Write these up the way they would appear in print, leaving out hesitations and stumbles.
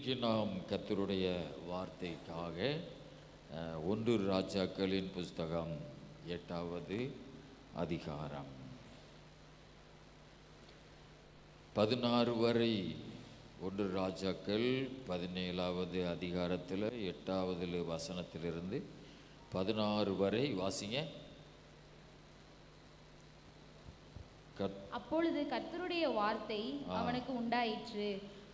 இன்றைக்கு நாம் கர்த்தருடைய வார்த்தைக்காக 1 ராஜாக்களின் புஸ்தகம் 8வது அதிகாரம் 16 வரை 1 ராஜாக்கள் 17வது அதிகாரத்தில் 8வது வசனத்திலிருந்து 16 வரை வாசிங்க. அப்பொழுது கர்த்தருடைய வார்த்தை அவனுக்கு உண்டாயிற்று.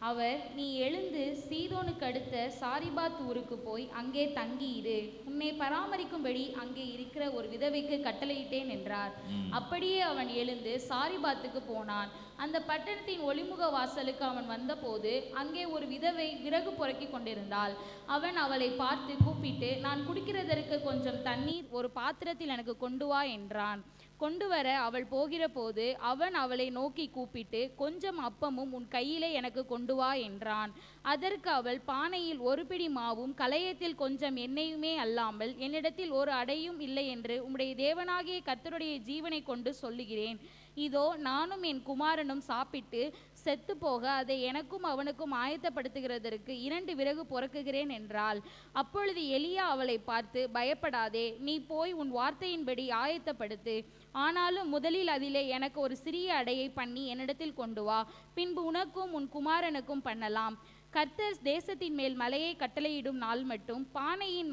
அவர், நீ எழுந்து சீதோனுக்கு அடுத்த சாரிபாத் ஊருக்கு போய் அங்கே தங்கியிரு, உன்னை பராமரிக்கும்படி அங்கே இருக்கிற ஒரு விதவைக்கு கட்டளையிட்டேன் என்றார். அப்படியே அவன் எழுந்து சாரிபாத்துக்கு போனான். அந்த பட்டணத்தின் ஒளிமுக வாசலுக்கு அவன் வந்தபோது அங்கே ஒரு விதவை விறகு பொறுக்கி கொண்டிருந்தாள். அவன் அவளை பார்த்து கூப்பிட்டு, நான் குடிக்கிறதற்கு கொஞ்சம் தண்ணீர் ஒரு பாத்திரத்தில் எனக்கு கொண்டு வா என்றான். கொண்டு வர அவள் போகிற போது அவன் அவளை நோக்கி கூப்பிட்டு, கொஞ்சம் அப்பமும் உன் கையிலே எனக்கு கொண்டு வா என்றான். அதற்கு அவள், பானையில் ஒரு பிடி மாவும் கலயத்தில் கொஞ்சம் எண்ணெயுமே அல்லாமல் என்னிடத்தில் ஒரு அடையும் இல்லை என்று உம்முடைய தேவனாகிய கர்த்தருடைய ஜீவனை கொண்டு சொல்லுகிறேன். இதோ நானும் என் குமாரனும் சாப்பிட்டு செத்து போக அதை எனக்கும் அவனுக்கும் ஆயத்தப்படுத்துகிறதற்கு 2 விறகு பொறுக்குகிறேன் என்றாள். அப்பொழுது எலியா அவளை பார்த்து, பயப்படாதே, நீ போய் உன் வார்த்தையின்படி ஆயத்தப்படுத்து. ஆனாலும் முதலில் அதிலே எனக்கு ஒரு சிறிய அடையை பண்ணி என்னிடத்தில் கொண்டு வா, பின்பு உனக்கும் உன் குமாரனுக்கும் பண்ணலாம். கர்த்தர் தேசத்தின் மேல் மலையை கட்டளையிடும் நாள் மட்டும் பானையின்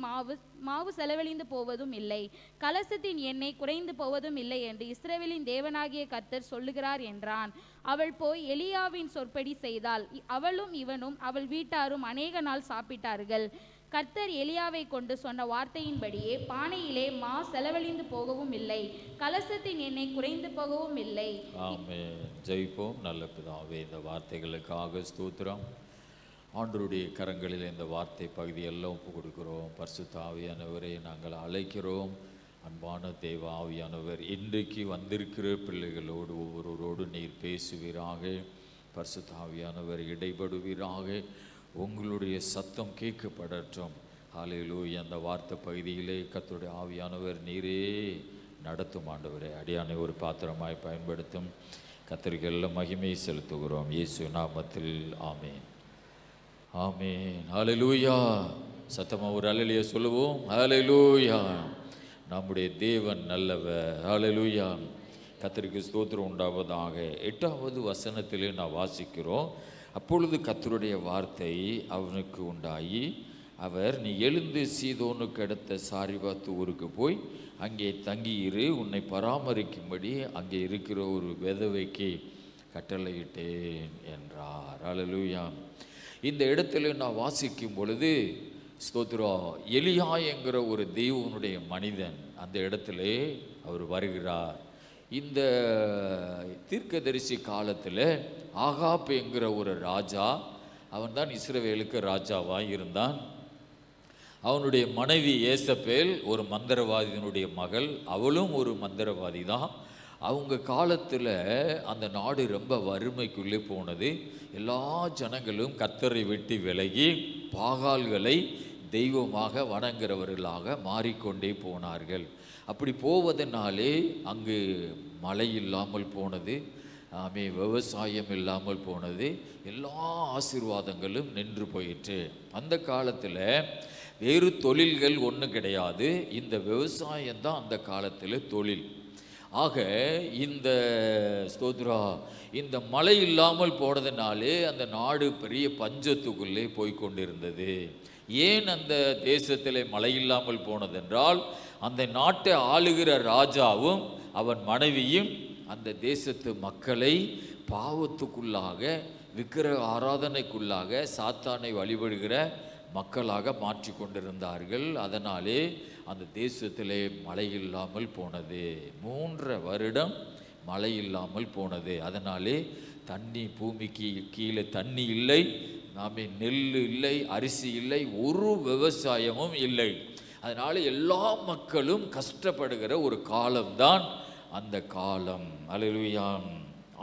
மாவு செலவழிந்து போவதும் இல்லை, கலசத்தின் எண்ணெய் குறைந்து போவதும் இல்லை என்று இஸ்ரவேலின் தேவனாகிய கர்த்தர் சொல்லுகிறார் என்றான். அவள் போய் எலியாவின் சொற்படி செய்தாள். அவளும் இவனும் அவள் வீட்டாரும் அநேக நாள் சாப்பிட்டார்கள். கர்த்தர் எலியாவை கொண்டு சொன்ன வார்த்தையின்படியே பானையிலே மா செலவழிந்து போகவும் இல்லை, கலசத்தின் எண்ணெய் குறைந்து போகவும் இல்லை. ஆமென். ஜெயிப்போம். நல்ல பிதாவே, இந்த வார்த்தைகளுக்காக ஸ்தோத்திரம். ஆண்டவருடைய கரங்களில் இந்த வார்த்தை பகுதியெல்லாம் ஒப்பு கொடுக்கிறோம். பரிசுத்த ஆவியானவரை நாங்கள் அழைக்கிறோம். அன்பான தேவ ஆவியானவர், இன்றைக்கு வந்திருக்கிற பிள்ளைகளோடு ஒவ்வொருவரோடு நீர் பேசுவீராக. பரிசுத்த ஆவியானவர் இடைபடுவீராக. உங்களுடைய சத்தம் கேட்கப்படட்டும். ஹல்லேலூயா. அந்த வார்த்தை பகுதியிலே கர்த்தருடைய ஆவியானவர் நீரே நடத்தும். ஆண்டவரே, அடியானை ஒரு பாத்திரமாய் பயன்படுத்தும். கர்த்தருக்கு எல்லாம் மகிமை செலுத்துகிறோம் இயேசு நாமத்தில். ஆமென். ஆமென். ஹல்லேலூயா. சத்தமா ஒரு அல்லேலூயா சொல்லுவோம். ஹல்லேலூயா. நம்முடைய தேவன் நல்லவர். ஹல்லேலூயா. கர்த்தருக்கு ஸ்தோத்திரம் உண்டாவதாக. 8வது வசனத்திலே நான் வாசிக்கிறோம். அப்பொழுது கர்த்தருடைய வார்த்தை அவனுக்கு உண்டாயி, அவர், நீ எழுந்து சீதோனுக்கு அடுத்த சாரிபாத் ஊருக்கு போய் அங்கே தங்கியிரு, உன்னை பராமரிக்கும்படி அங்கே இருக்கிற ஒரு விதவைக்கு கட்டளையிட்டேன் என்றார். ஹல்லேலூயா. இந்த இடத்துல நான் வாசிக்கும் பொழுது ஸ்தோத்திரம், எலியா என்கிற ஒரு தெய்வனுடைய மனிதன் அந்த இடத்துல அவர் வருகிறார். இந்த தீர்க்கதரிசி காலத்தில் ஆகாப் என்கிற ஒரு ராஜா, அவன் தான் இஸ்ரவேலுக்கு ராஜாவாக இருந்தான். அவனுடைய மனைவி ஏசபேல் ஒரு மந்திரவாதியினுடைய மகள், அவளும் ஒரு மந்திரவாதி தான். அவங்க காலத்தில் அந்த நாடு ரொம்ப வறுமைக்குள்ளே போனது. எல்லா ஜனங்களும் கர்த்தரை விட்டு விலகி பாகால்களை தெய்வமாக வணங்குகிறவர்களாக மாறிக்கொண்டே போனார்கள். அப்படி போவதனாலே அங்கு மழை இல்லாமல் போனது, விவசாயம் இல்லாமல் போனது, எல்லா ஆசீர்வாதங்களும் நின்று போயிற்று. அந்த காலத்தில் வேறு தொழில்கள் ஒன்றும் கிடையாது. இந்த விவசாயம்தான் அந்த காலத்தில் தொழில். ஆக இந்த ஸ்தோத்ரா, இந்த மழை இல்லாமல் போனதுனாலே அந்த நாடு பெரிய பஞ்சத்துக்குள்ளே போய்கொண்டிருந்தது. ஏன் அந்த தேசத்தில் மழை இல்லாமல் போனதென்றால், அந்த நாட்டை ஆளுகிற ராஜாவும் அவன் மனைவியும் அந்த தேசத்து மக்களை பாவத்துக்குள்ளாக, விக்கிர ஆராதனைக்குள்ளாக, சாத்தானை வழிபடுகிற மக்களாக மாற்றி கொண்டிருந்தார்கள். அதனாலே அந்த தேசத்திலே மழை இல்லாமல் போனது. 3 வருடம் மழை இல்லாமல் போனது. அதனாலே தண்ணி, பூமிக்கு கீழே தண்ணி இல்லை, நெல் இல்லை, அரிசி இல்லை, ஒரு விவசாயமும் இல்லை. அதனால எல்லா மக்களும் கஷ்டப்படுகிற ஒரு காலம்தான் அந்த காலம். அல்லேலூயா.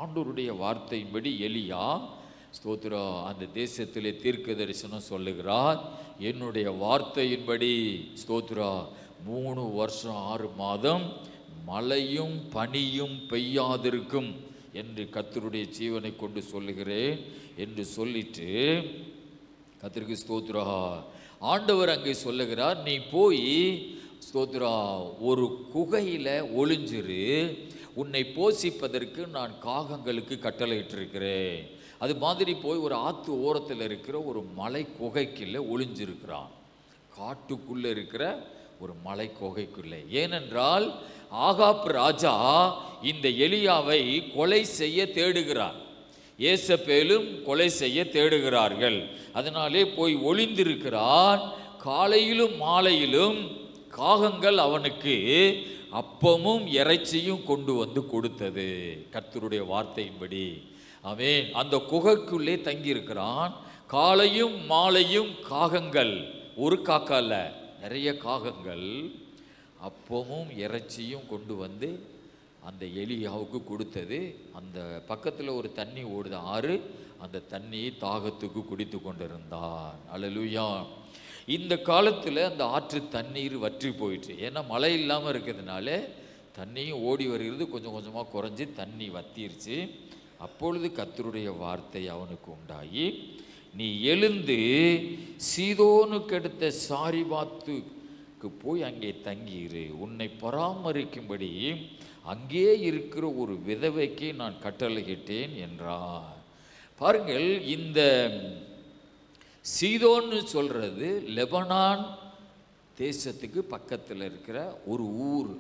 ஆண்டவருடைய வார்த்தையின்படி எலியா ஸ்தோத்திரா அந்த தேசத்திலே தீர்க்க தரிசனம் சொல்லுகிறார். என்னுடைய வார்த்தையின்படி ஸ்தோத்திரா 3 வருஷம் 6 மாதம் மழையும் பனியும் பெய்யாதிருக்கும் என்று கர்த்தருடைய ஜீவனை கொண்டு சொல்லுகிறேன் என்று சொல்லிட்டு கர்த்தருக்கு ஸ்தோத்திரம். ஆண்டவர் அங்கே சொல்லுகிறார், நீ போய் ஸ்தோத்திரம் ஒரு குகையில் ஒளிஞ்சிரு, உன்னை போஷிப்பதற்கு நான் காகங்களுக்கு கட்டளையிட்டிருக்கிறேன். அது மாதிரி போய் ஒரு ஆற்று ஓரத்தில் இருக்கிற ஒரு மலை குகைக்குள்ளே ஒளிஞ்சிருக்கிறான். காட்டுக்குள்ளே இருக்கிற ஒரு மலை குகைக்குள்ளே. ஏனென்றால் ஆகாப் ராஜா இந்த எலியாவை கொலை செய்ய தேடுகிறார். ஏசபேலும் கொலை செய்ய தேடுகிறார்கள். அதனாலே போய் ஒளிந்திருக்கிறான். காலையிலும் மாலையிலும் காகங்கள் அவனுக்கு அப்பமும் இறைச்சியும் கொண்டு வந்து கொடுத்தது. கர்த்தருடைய வார்த்தையின்படி அவன் அந்த குகைக்குள்ளே தங்கியிருக்கிறான். காலையும் மாலையும் காகங்கள், ஒரு காக்கா அல்ல, நிறைய காகங்கள் அப்பமும் இறைச்சியும் கொண்டு வந்து அந்த எலியாவுக்கு கொடுத்தது. அந்த பக்கத்தில் ஒரு தண்ணி ஓடுது, ஆறு. அந்த தண்ணியை தாகத்துக்கு குடித்து கொண்டிருந்தான். அல்லேலூயா. இந்த காலத்தில் அந்த ஆற்று தண்ணீர் வற்றி போயிடுச்சு. ஏன்னா மழை இல்லாமல் இருக்கிறதுனால தண்ணியும் ஓடி வருகிறது, கொஞ்சம் கொஞ்சமாக குறைஞ்சி தண்ணி வத்திருச்சு. அப்பொழுது கர்த்தருடைய வார்த்தை அவனுக்கு உண்டாகி, நீ எழுந்து சீதோனுக்கு அடுத்த சாரிபாத்துக்கு போய் அங்கே தங்கியிரு, உன்னை பராமரிக்கும்படி அங்கே இருக்கிற ஒரு விதவைக்கு நான் கட்டளையிட்டேன் என்றார். பாருங்கள், இந்த சீதோன்னு சொல்கிறது லெபனான் தேசத்துக்கு பக்கத்தில் இருக்கிற ஒரு ஊர்.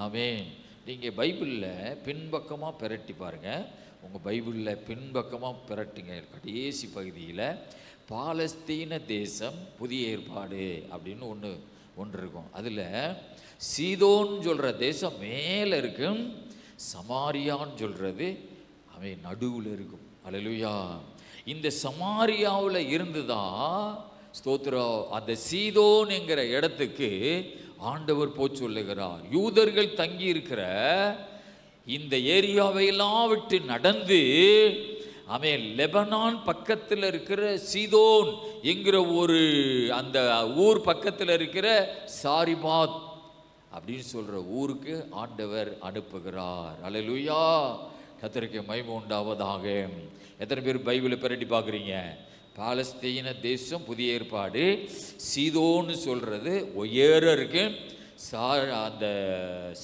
ஆமென். நீங்கள் பைபிளில் பின்பக்கமாக பிரட்டி பாருங்கள். உங்கள் பைபிளில் பின்பக்கமாக பிரட்டுங்க. கடைசி பகுதியில் பாலஸ்தீன தேசம் புதிய ஏற்பாடு அப்படின்னு ஒன்று இருக்கும். அதில் சீதோன்னு சொல்கிற தேசம் மேலே இருக்கும், சமாரியான்னு சொல்கிறது அவன் நடுவில் இருக்கும். அல்லேலூயா. இந்த சமாரியாவில் இருந்து தான் ஸ்தோத்திரம் அந்த சீதோன் என்கிற இடத்துக்கு ஆண்டவர் போய் சொல்லுகிறார். யூதர்கள் தங்கி இருக்கிற இந்த ஏரியாவையெல்லாம் விட்டு நடந்து அவன் லெபனான் பக்கத்தில் இருக்கிற சீதோன் என்கிற ஒரு அந்த ஊர் பக்கத்தில் இருக்கிற சாரிபாத் அப்படின்னு சொல்கிற ஊருக்கு ஆண்டவர் அனுப்புகிறார். அல்லேலூயா. கர்த்தருக்கு மகிமை உண்டாவதாக. எத்தனை பேர் பைபிளை பிரட்டி பார்க்குறீங்க? பாலஸ்தீன தேசம் புதிய ஏற்பாடு, சீதோன்னு சொல்கிறது உயர இருக்கு. அந்த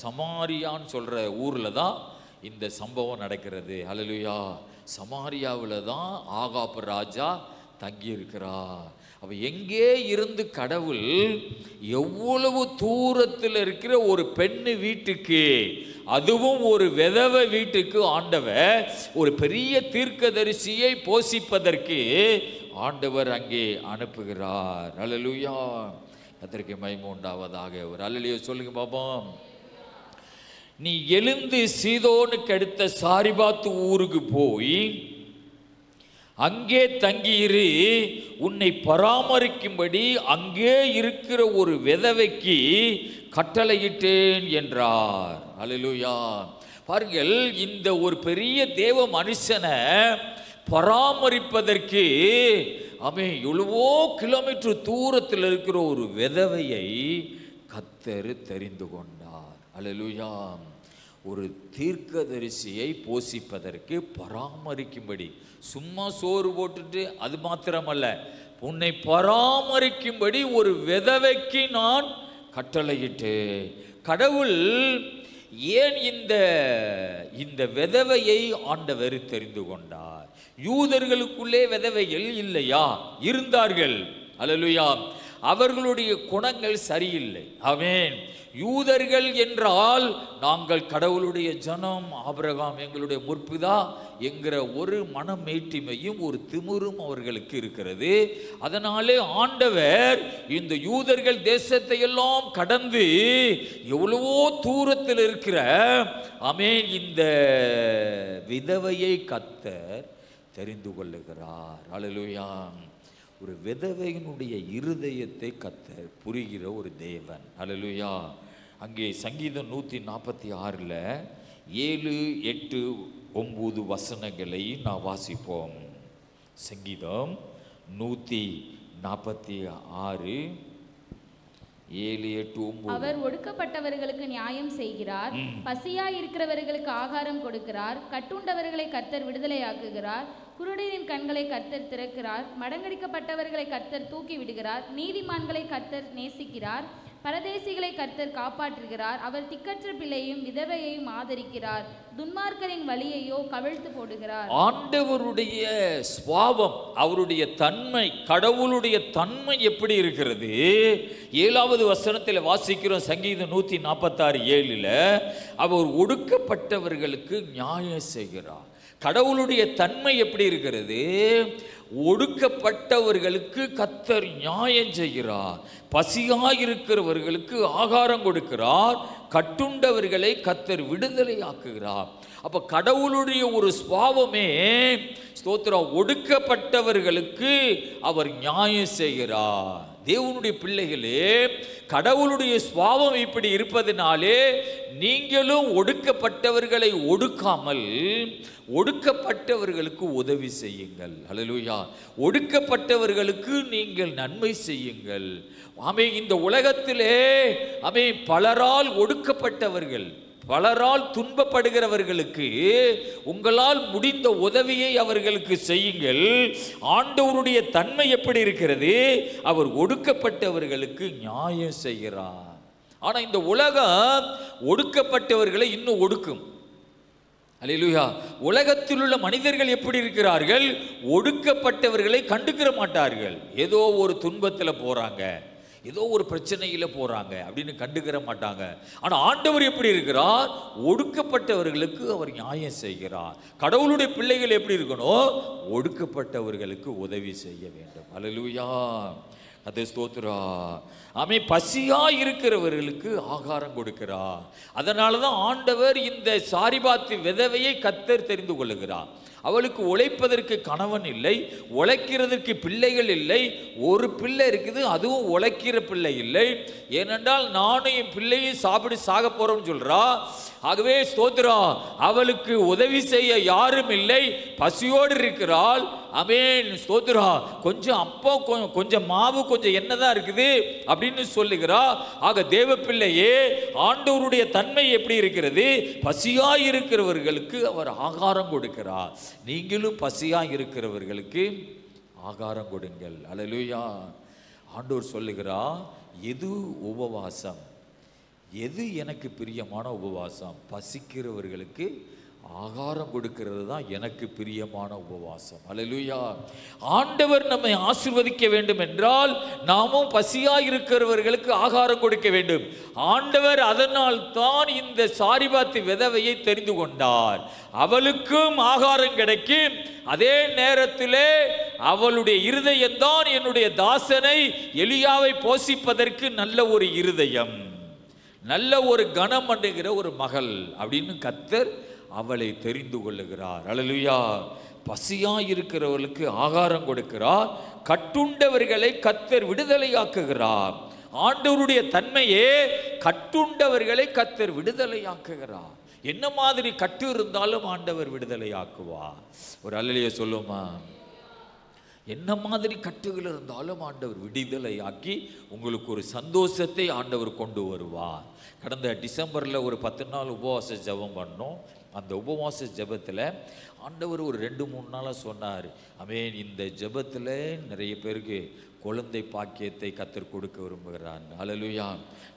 சமாரியான்னு சொல்கிற ஊரில் தான் இந்த சம்பவம் நடக்கிறது. அல்லேலூயா. சமாரியாவில் தான் ஆகாப் ராஜா தங்கியிருக்கிறார். அப்போ எங்கே இருந்து கடவுள் எவ்வளவு தூரத்தில் இருக்கிற ஒரு பெண்ணு வீட்டுக்கு, அதுவும் ஒரு விதவை வீட்டுக்கு ஆண்டவர் ஒரு பெரிய தீர்க்கதரிசியை போஷிப்பதற்கு ஆண்டவர் அங்கே அனுப்புகிறார். அல்லேலூயா. அதற்கு மகிமை உண்டாவதாக. ஒரு அல்லேலூயா சொல்லுங்க பாப்போம். நீ எழுந்து சீதோனுக்கு அடுத்த சாரிபாத்து ஊருக்கு போய் அங்கே தங்கியிரு, உன்னை பராமரிக்கும்படி அங்கே இருக்கிற ஒரு விதவைக்கு கட்டளையிட்டேன் என்றார். அல்லேலூயா. பாருங்கள், இந்த ஒரு பெரிய தேவ மனுஷனை பராமரிப்பதற்கு அவன் எவ்வளவோ கிலோமீட்டர் தூரத்தில் இருக்கிற ஒரு விதவையை கர்த்தர் தெரிந்து கொண்டார். அல்லேலூயா. ஒரு தீர்க்கதரிசியை போஷிப்பதற்கு, பராமரிக்கும்படி, சும்மா சோறு போட்டுட்டு அது மாத்திரமல்ல, உன்னை பராமரிக்கும்படி ஒரு விதவைக்கு நான் கட்டளையிட்டேன். கடவுள் ஏன் இந்த விதவையை ஆண்டவர் தெரிந்து கொண்டார்? யூதர்களுக்குள்ளே விதவைகள் இல்லையா? இருந்தார்கள். அல்லேலூயா. அவர்களுடைய குணங்கள் சரியில்லை. ஆமென். யூதர்கள் என்றால் நாங்கள் கடவுளுடைய ஜனம், ஆபிரகாம் எங்களுடைய முற்பிதா என்கிற ஒரு மனமேட்டிமையும் ஒரு திமிரும் அவர்களுக்கு இருக்கிறது. அதனாலே ஆண்டவர் இந்த யூதர்கள் தேசத்தை எல்லாம் கடந்து எவ்வளவோ தூரத்தில் இருக்கிற ஆமென் இந்த விதவையை கர்த்தர் தெரிந்து கொள்ளுகிறார். அல்லேலூயா. ஒரு விதவையினுடைய இருதயத்தை கர்த்தர் புரிகிற ஒரு தேவன். அல்லேலூயா. அங்கே சங்கீதம் 146 7, 8, 9 வசனங்களை நான் வாசிப்போம். சங்கீதம் 146 7, 8, 9. அவர் ஒடுக்கப்பட்டவர்களுக்கு நியாயம் செய்கிறார், பசியாய் இருக்கிறவர்களுக்கு ஆகாரம் கொடுக்கிறார், கட்டுண்டவர்களை கர்த்தர் விடுதலையாக்குகிறார், குருடரின் கண்களை கர்த்தர் திறக்கிறார், மடங்கடிக்கப்பட்டவர்களை கர்த்தர் தூக்கி விடுகிறார், நீதிமான்களை கர்த்தர் நேசிக்கிறார், பரதேசிகளை கர்த்தர் காப்பாற்றுகிறார். அவர் திக்கற்ற பிள்ளையும் விதவையையும் ஆதரிக்கிறார், துன்மார்க்கரின் வழியையோ கவிழ்த்து போடுகிறார். ஆண்டவருடைய சுபாவம், அவருடைய தன்மை, கடவுளுடைய தன்மை எப்படி இருக்கிறது? 7வது வசனத்தில் வாசிக்கிறோம், சங்கீதம் 146:7. அவர் ஒடுக்கப்பட்டவர்களுக்கு நியாயம் செய்கிறார். கடவுளுடைய தன்மை எப்படி இருக்கிறது? ஒடுக்கப்பட்டவர்களுக்கு கர்த்தர் நியாயம் செய்கிறார், பசியாயிருக்கிறவர்களுக்கு ஆகாரம் கொடுக்கிறார், கட்டுண்டவர்களை கர்த்தர் விடுதலையாக்குகிறார். அப்ப கடவுளுடைய ஒரு சுபாவமே ஸ்தோத்திரம், ஒடுக்கப்பட்டவர்களுக்கு அவர் நியாயம் செய்கிறார். தேவனுடைய பிள்ளைகளே, கடவுளுடைய சுபாவம் இப்படி இருப்பதனாலே நீங்களும் ஒடுக்கப்பட்டவர்களை ஒடுக்காமல் ஒடுக்கப்பட்டவர்களுக்கு உதவி செய்யுங்கள். அல்லேலூயா. ஒடுக்கப்பட்டவர்களுக்கு நீங்கள் நன்மை செய்யுங்கள். ஆமென். இந்த உலகத்திலே ஆமென், பலரால் ஒடுக்கப்பட்டவர்கள், பலரால் துன்பப்படுகிறவர்களுக்கு உங்களால் முடிந்த உதவியை அவர்களுக்கு செய்யுங்கள். ஆண்டவருடைய தன்மை எப்படி இருக்கிறது? அவர் ஒடுக்கப்பட்டவர்களுக்கு நியாயம் செய்கிறார். ஆனா இந்த உலகம் ஒடுக்கப்பட்டவர்களை இன்னும் ஒடுக்கும். அல்லேலூயா. உலகத்தில் உள்ள மனிதர்கள் எப்படி இருக்கிறார்கள்? ஒடுக்கப்பட்டவர்களை கண்டுக்கிற மாட்டார்கள். ஏதோ ஒரு துன்பத்தில் போறாங்க, ஏதோ ஒரு பிரச்சனையில் போறாங்க அப்படின்னு கண்டுக்கிற மாட்டாங்க. ஆனால் ஆண்டவர் எப்படி இருக்கிறார்? ஒடுக்கப்பட்டவர்களுக்கு அவர் நியாயம் செய்கிறார். கடவுளுடைய பிள்ளைகள் எப்படி இருக்கணும்? ஒடுக்கப்பட்டவர்களுக்கு உதவி செய்ய வேண்டும். அல்லேலூயா. அது ஸ்தோத்திரா. ஆமென். பசியா இருக்கிறவர்களுக்கு ஆகாரம் கொடுக்கிறார். அதனால தான் ஆண்டவர் இந்த சாரிபாத்து விதவையை கர்த்தர் தெரிந்து கொள்ளுகிறார். அவளுக்கு உழைப்பதற்கு கணவன் இல்லை, உழைக்கிறதுக்கு பிள்ளைகள் இல்லை. ஒரு பிள்ளை இருக்குது, அதுவும் உழைக்கிற பிள்ளை இல்லை. ஏனென்றால் நானும் என் பிள்ளையும் சாப்பிட்டு சாக போறோம்னு சொல்றா. ஆகவே ஸ்தோத்திரம், அவளுக்கு உதவி செய்ய யாரும் இல்லை, பசியோடு இருக்கிறாள். ஆமென். ஸ்தோத்திரம். கொஞ்சம் அப்போ கொஞ்சம் மாவு கொஞ்சம் எண்ணெய் தான் இருக்குது அப்படின்னு சொல்லுகிறா. ஆக தேவ பிள்ளையே, ஆண்டவருடைய தன்மை எப்படி இருக்கிறது? பசியாய் இருக்கிறவர்களுக்கு அவர் ஆகாரம் கொடுக்கிறார். நீங்களும் பசியாய் இருக்கிறவர்களுக்கு ஆகாரம் கொடுங்கள். அல்லேலூயா. ஆண்டவர் சொல்லுகிறார், எது உபவாசம், எது எனக்கு பிரியமான உபவாசம்? பசிக்கிறவர்களுக்கு ஆகாரம் கொடுக்கிறது தான் எனக்கு பிரியமான உபவாசம். அல்லேலூயா. ஆண்டவர் நம்மை ஆசீர்வதிக்க வேண்டும் என்றால் நாமும் பசியாய் இருக்கிறவர்களுக்கு ஆகாரம் கொடுக்க வேண்டும். ஆண்டவர் அதனால் தான் இந்த சாரிபாத்து விதவையை தெரிந்து கொண்டார். அவளுக்கும் ஆகாரம் கிடைக்கும். அதே நேரத்திலே அவளுடைய இருதயம்தான் என்னுடைய தாசனை எலியாவை போஷிப்பதற்கு நல்ல ஒரு இருதயம், நல்ல ஒரு கனம் பண்ணுகிற ஒரு மகள் அப்படின்னு கர்த்தர் அவளை தெரிந்து கொள்ளுகிறார். அல்லேலூயா. பசியாய் இருக்கிறவர்களுக்கு ஆகாரம் கொடுக்கிறார், கட்டுண்டவர்களை கர்த்தர் விடுதலையாக்குகிறார். ஆண்டவருடைய தன்மையே கட்டுண்டவர்களை கர்த்தர் விடுதலையாக்குகிறார். என்ன மாதிரி கட்டு இருந்தாலும் ஆண்டவர் விடுதலையாக்குவார். ஒரு அல்லேலூயா சொல்லுமா? என்ன மாதிரி கட்டுகள் இருந்தாலும் ஆண்டவர் விடுதலையாக்கி உங்களுக்கு ஒரு சந்தோஷத்தை ஆண்டவர் கொண்டு வருவார். கடந்த டிசம்பரில் ஒரு 10 நாள் உபவாச ஜெபம் பண்ணோம். அந்த உபவாச ஜெபத்தில் ஆண்டவர் ஒரு 2-3 நாளாக சொன்னார், ஆமென், இந்த ஜெபத்தில் நிறைய பேருக்கு குழந்தை பாக்கியத்தை கர்த்தர் கொடுக்க விரும்புகிறார். அல்லேலூயா.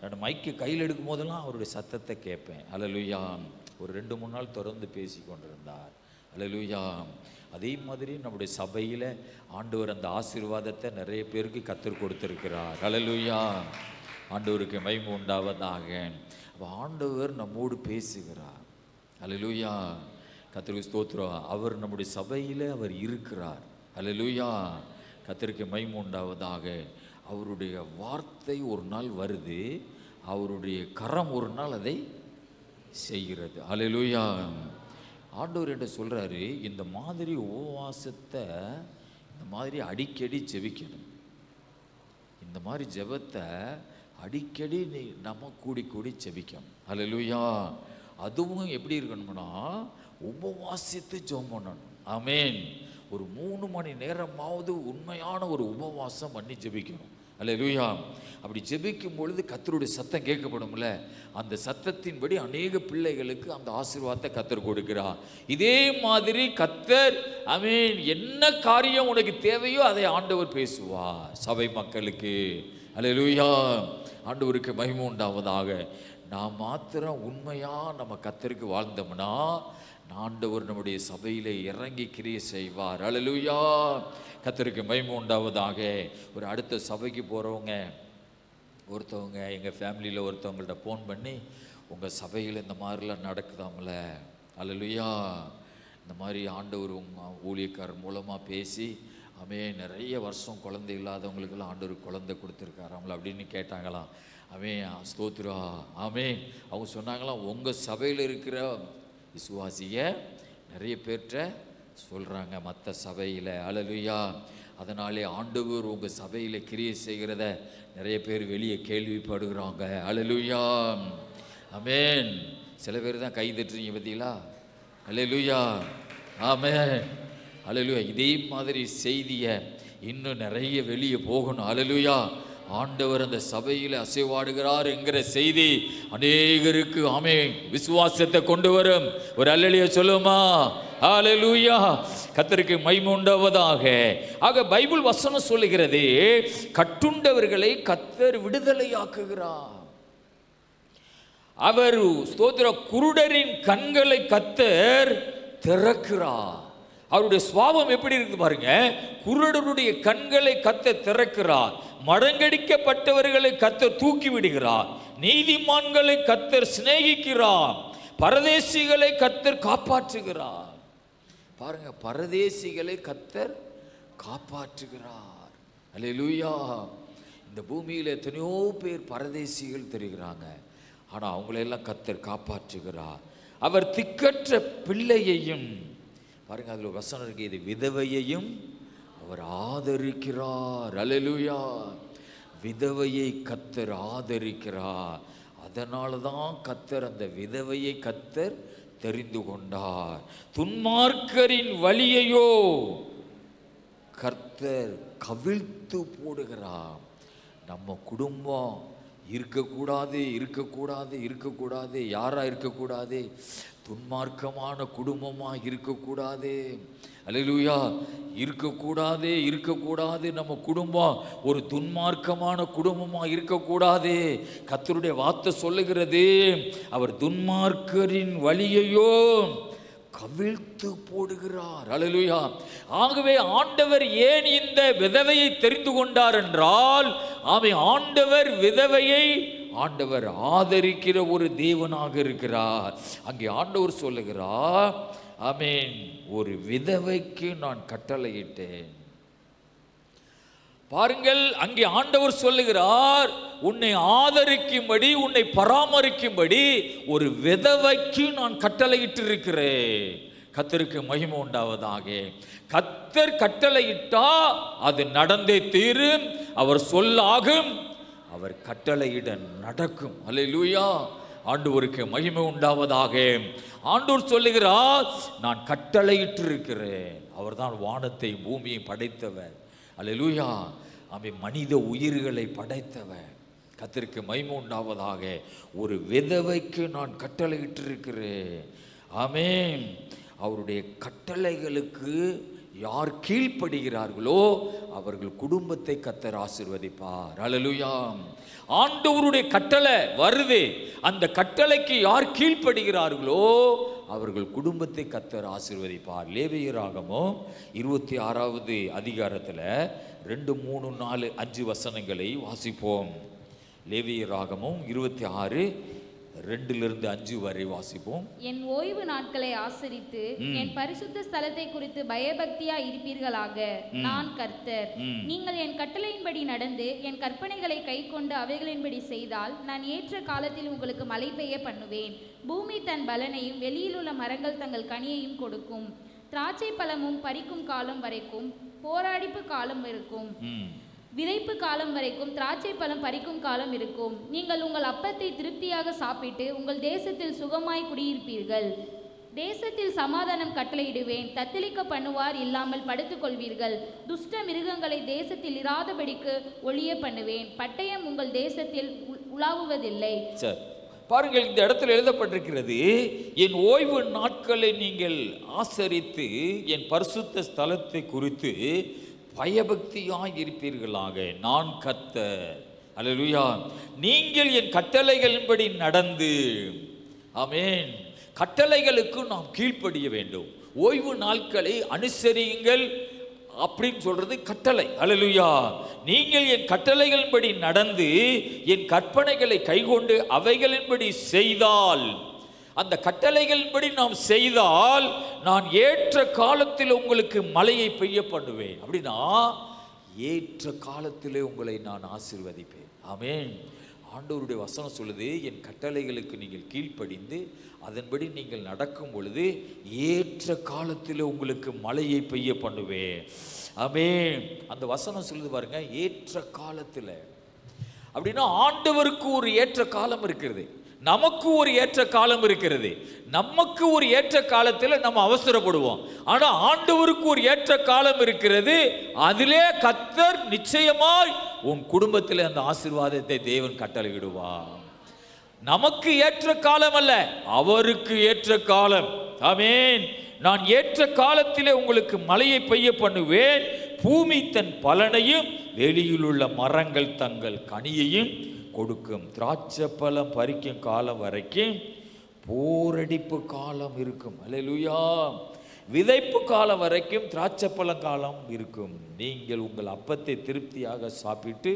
நான் மைக்கு கையில் எடுக்கும் போதெல்லாம் அவருடைய சத்தத்தை கேட்பேன். அல்லேலூயா. ஒரு 2-3 நாள் தொடர்ந்து பேசி கொண்டிருந்தார். அல்லேலூயா. அதே மாதிரி நம்முடைய சபையில் ஆண்டவர் அந்த ஆசீர்வாதத்தை நிறைய பேருக்கு கர்த்தர் கொடுத்திருக்கிறார். அல்லேலூயா. ஆண்டவருக்கு மகிமை உண்டாவதாக. அப்போ ஆண்டவர் நம்மோடு பேசுகிறார். அல்லேலூயா. கர்த்தருக்கு ஸ்தோத்திரம். அவர் நம்முடைய சபையில் அவர் இருக்கிறார். அல்லேலூயா. கர்த்தருக்கு மகிமை உண்டாவதாக. அவருடைய வார்த்தை ஒரு நாள் வருது, அவருடைய கரம் ஒரு நாள் அதை செய்கிறது. அல்லேலூயா. ஆண்டவர் என்ன சொல்கிறாரு? இந்த மாதிரி உபவாசத்தை இந்த மாதிரி அடிக்கடி ஜெபிக்கணும். இந்த மாதிரி ஜெபத்தை அடிக்கடி நம்ம கூடி ஜெபிக்கணும். அல்லேலூயா. அதுவும் எப்படி இருக்கணும்னா உபவாசித்து ஜெபம் பண்ணணும். ஆமென். ஒரு 3 மணி நேரமாவது உண்மையான ஒரு உபவாசம் பண்ணி ஜெபிக்கணும். அல்லேலூயா. அப்படி ஜெபிக்கும் பொழுது கர்த்தருடைய சத்தம் கேட்கப்படும்ல, அந்த சத்தத்தின்படி அநேக பிள்ளைகளுக்கு அந்த ஆசீர்வாதத்தை கர்த்தர் கொடுக்கிறார். இதே மாதிரி கர்த்தர் ஆமென் என்ன காரியம் உனக்கு தேவையோ அதை ஆண்டவர் பேசுவார் சபை மக்களுக்கு. அல்லேலூயா. ஆண்டவருக்கு மகிமை உண்டாவதாக. நாம் மாத்திரம் உண்மையா நம்ம கர்த்தருக்கு வாழ்ந்தோம்னா ஆண்டவர் நம்முடைய சபையில இறங்கி கிரியை செய்வார். அல்லேலூயா. கர்த்தருக்கு மகிமை உண்டாவதாக. ஒரு அடுத்த சபைக்கு போறவங்க ஒருத்தவங்க எங்கள் ஃபேமிலியில் ஒருத்தவங்கள்ட்ட ஃபோன் பண்ணி, உங்கள் சபையில் இந்த மாதிரிலாம் நடக்குதாம்ல, அல்லேலூயா, இந்த மாதிரி ஆண்டவர் ஊழியக்காரர் மூலமாக பேசி நிறைய வருஷம் குழந்தை இல்லாதவங்களுக்கெல்லாம் ஆண்டவர் குழந்தை கொடுத்துருக்காராம்ல அப்படின்னு கேட்டாங்களாம். ஸ்தோத்திரா. அவங்க சொன்னாங்களாம், உங்கள் சபையில் இருக்கிற விசுவாசிய நிறைய பேர்கிட்ட சொல்கிறாங்க மற்ற சபையில். அல்லேலூயா. அதனாலே ஆண்டவர் உங்கள் சபையில் கிரியை செய்கிறத நிறைய பேர் வெளியே கேள்விப்படுகிறாங்க. அல்லேலூயா. ஆமென். சில பேர் தான் கை தட்டுறீங்க பார்த்தீங்களா? அல்லேலூயா. ஆமென். அல்லேலூயா. இதே மாதிரி செய்தியை இன்னும் நிறைய வெளியே போகணும். அல்லேலூயா. ஆண்டவர் அந்த சபையில் அசைவாடுகிறார் என்கிற செய்தி அநேகருக்கு விசுவாசத்தை கொண்டு வரும். ஒரு அல்லேலூயா சொல்லுமா? ஹல்லேலூயா. கர்த்தருக்கு மகிமை உண்டாவதாக. ஆக பைபிள் வசனம் சொல்லுகிறது, கட்டுண்டவர்களை கர்த்தர் விடுதலையாக்குகிறார். அவர் ஸ்தோத்திர குருடரின் கண்களை கர்த்தர் திறக்கிறார். அவருடைய சுபாவம் எப்படி இருக்கு பாருங்க. குருடருடைய கண்களை கர்த்தர் திறக்கிறார். மடங்கடிக்கப்பட்டவர்களை கர்த்தர் தூக்கி விடுகிறார். நீதிமான்களை கர்த்தர் சிநேகிக்கிறார். பரதேசிகளை கர்த்தர் காப்பாற்றுகிறார். பாருங்க, பரதேசிகளை கர்த்தர் காப்பாற்றுகிறார். அல்லேலூயா. இந்த பூமியில் எத்தனையோ பேர் பரதேசிகள் தெரிகிறாங்க, ஆனால் அவங்களெல்லாம் கர்த்தர் காப்பாற்றுகிறார். அவர் திக்கற்ற பிள்ளையையும், பாருங்க அதில் வசனம் இருக்கு, இது விதவையையும் அவர் ஆதரிக்கிறார். அல்லேலூயா. விதவையை கர்த்தர் ஆதரிக்கிறார். அதனால தான் கர்த்தர் அந்த விதவையை கர்த்தர் தெரிந்து கொண்டார். துன்மார்க்கரின் வழியையோ கர்த்தர் கவிழ்த்து போடுகிறார். நம்ம குடும்பம் இருக்கக்கூடாது. யாரா இருக்கக்கூடாது? துன்மார்க்கமான குடும்பமாக இருக்கக்கூடாது. அல்லேலூயா. இருக்கக்கூடாது. நம்ம குடும்பம் ஒரு துன்மார்க்கமான குடும்பமாக இருக்கக்கூடாது. கர்த்தருடைய வார்த்தை சொல்லுகிறது, அவர் துன்மார்க்கரின் வழியையோ கவிழ்த்து போடுகிறார். அல்லேலூயா. ஆகவே ஆண்டவர் ஏன் இந்த விதவையை தெரிந்து கொண்டார் என்றால், ஆண்டவர் விதவையை ஆதரிக்கிற ஒரு தேவனாக இருக்கிறார். அங்கே ஆண்டவர் சொல்லுகிறார், ஒரு விதவைக்கு நான் கட்டளையிட்டேன். பாருங்கள், அங்கே ஆண்டவர் சொல்லுகிறார், உன்னை ஆதரிக்கும்படி, உன்னை பராமரிக்கும்படி ஒரு விதவைக்கு நான் கட்டளையிட்டிருக்கிறேன். கர்த்தருக்கு மகிமை உண்டாவதாக. கர்த்தர் கட்டளையிட்டா அது நடந்தே தீரும். அவர் சொல்லாகும். அவர் கட்டளையிட நடக்கும். அல்லேலூயா. ஆண்டவருக்கு மகிமை உண்டாவதாக. ஆண்டவர் சொல்லுகிறார், நான் கட்டளையிட்டிருக்கிறேன். அவர் தான் வானத்தை பூமியை படைத்தவர். அல்லேலூயா. மனித உயிர்களை படைத்தவர். கர்த்தருக்கு மகிமை உண்டாவதாக. ஒரு விதவைக்கு நான் கட்டளையிட்டிருக்கிறேன். ஆமென். அவருடைய கட்டளைகளுக்கு யார் கீழ்ப்படுகிறார்களோ அவர்கள் குடும்பத்தை கர்த்தர் ஆசீர்வதிப்பார். அல்லேலூயா. ஆண்டவருடைய கட்டளை வருது, அந்த கட்டளைக்கு யார் கீழ்ப்படுகிறார்களோ அவர்கள் குடும்பத்தை கர்த்தர் ஆசீர்வதிப்பார். லேவியராகமம் 26வது அதிகாரத்தில் 2, 3, 4, 5 வசனங்களை வாசிப்போம். லேவியராகமம் 26, 2-5 வரை வாசிப்போம். என் ஓய்வு நாட்களை ஆசரித்து என் பரிசுத்த ஸ்தலத்தை குறித்து பயபக்தியா இருப்பீர்களாக. நான் கர்த்தர். நீங்கள் என் கட்டளையின்படி நடந்து என் கற்பனைகளை கைக்கொண்டு அவைகளின்படி செய்தால் நான் ஏற்ற காலத்தில் உங்களுக்கு மழை பெய்ய பண்ணுவேன். பூமி தன் பலனையும் வெளியில் உள்ள மரங்கள் தங்கள் கனியையும் கொடுக்கும். திராட்சை பழமும் பறிக்கும் காலம் வரைக்கும் போராடிப்பு காலம் இருக்கும். விதைப்பு காலம் வரைக்கும் திராட்சை பழம் பறிக்கும் காலம் இருக்கும். நீங்கள் உங்கள் அப்பத்தை திருப்தியாக சாப்பிட்டு உங்கள் தேசத்தில் சுகமாய் குடியிருப்பீர்கள். தேசத்தில் சமாதானம் கட்டளையிடுவேன், தத்தளிக்க பண்ணுவார் இல்லாமல் படுத்துக் கொள்வீர்கள். துஷ்ட மிருகங்களை தேசத்தில் இராதபடிக்கு ஒழிய பண்ணுவேன், பட்டயம் உங்கள் தேசத்தில் உலாவுவதில்லை. சரி, பாருங்கள், இந்த இடத்துல எழுதப்பட்டிருக்கிறது, என் ஓய்வு நாட்களை நீங்கள் ஆசரித்து என் பரிசுத்த ஸ்தலத்தை குறித்து பயபக்தியாய் இருப்பீர்களாக. நான் கர்த்தர். அல்லேலூயா. நீங்கள் என் கட்டளைகளின்படி நடந்து, ஆமென், கட்டளைகளுக்கு நாம் கீழ்ப்படிய வேண்டும். ஓய்வு நாட்களை அனுசரியுங்கள் அப்படின்னு சொல்றது கட்டளை. அல்லேலூயா. நீங்கள் என் கட்டளைகளின்படி நடந்து என் கற்பனைகளை கைக்கொண்டு அவைகளின்படி செய்தால், அந்த கட்டளைகளின்படி நாம் செய்தால், நான் ஏற்ற காலத்தில் உங்களுக்கு மழையை பெய்ய பண்ணுவேன். அப்படின்னா ஏற்ற காலத்திலே உங்களை நான் ஆசீர்வதிப்பேன். ஆமென். ஆண்டவருடைய வசனம் சொல்லுது, என் கட்டளைகளுக்கு நீங்கள் கீழ்ப்படிந்து அதன்படி நீங்கள் நடக்கும் பொழுது ஏற்ற காலத்தில் உங்களுக்கு மழையை பெய்ய பண்ணுவேன். ஆமென். அந்த வசனம் சொல்லுது பாருங்க, ஏற்ற காலத்தில். அப்படின்னா ஆண்டவருக்கு ஒரு ஏற்ற காலம் இருக்கிறது, நமக்கு ஒரு ஏற்ற காலம் இருக்கிறது. நமக்கு ஒரு ஏற்ற காலத்தில் நம்ம அவசரப்படுவோம், ஆனா ஆண்டவருக்கு ஒரு ஏற்ற காலம் இருக்கிறது. அதிலே கர்த்தர் நிச்சயமாய் உன் குடும்பத்தில் அந்த ஆசீர்வாதத்தை தேவன் கட்டளையிடுவார். நமக்கு ஏற்ற காலம் அல்ல, அவருக்கு ஏற்ற காலம். ஆமென். நான் ஏற்ற காலத்திலே உங்களுக்கு மழையை பெய்ய பண்ணுவேன், பூமி தன் பலனையும் வெளியில் உள்ள மரங்கள் தங்கள் கனியையும் கொடுக்கும். திராட்சை பழம் பறிக்கும் காலம் வரைக்கும் போரடிப்பு காலம் இருக்கும். அல்லேலூயா. விதைப்பு காலம் வரைக்கும் திராட்சை பழ காலம் இருக்கும். நீங்கள் உங்கள் அப்பத்தை திருப்தியாக சாப்பிட்டு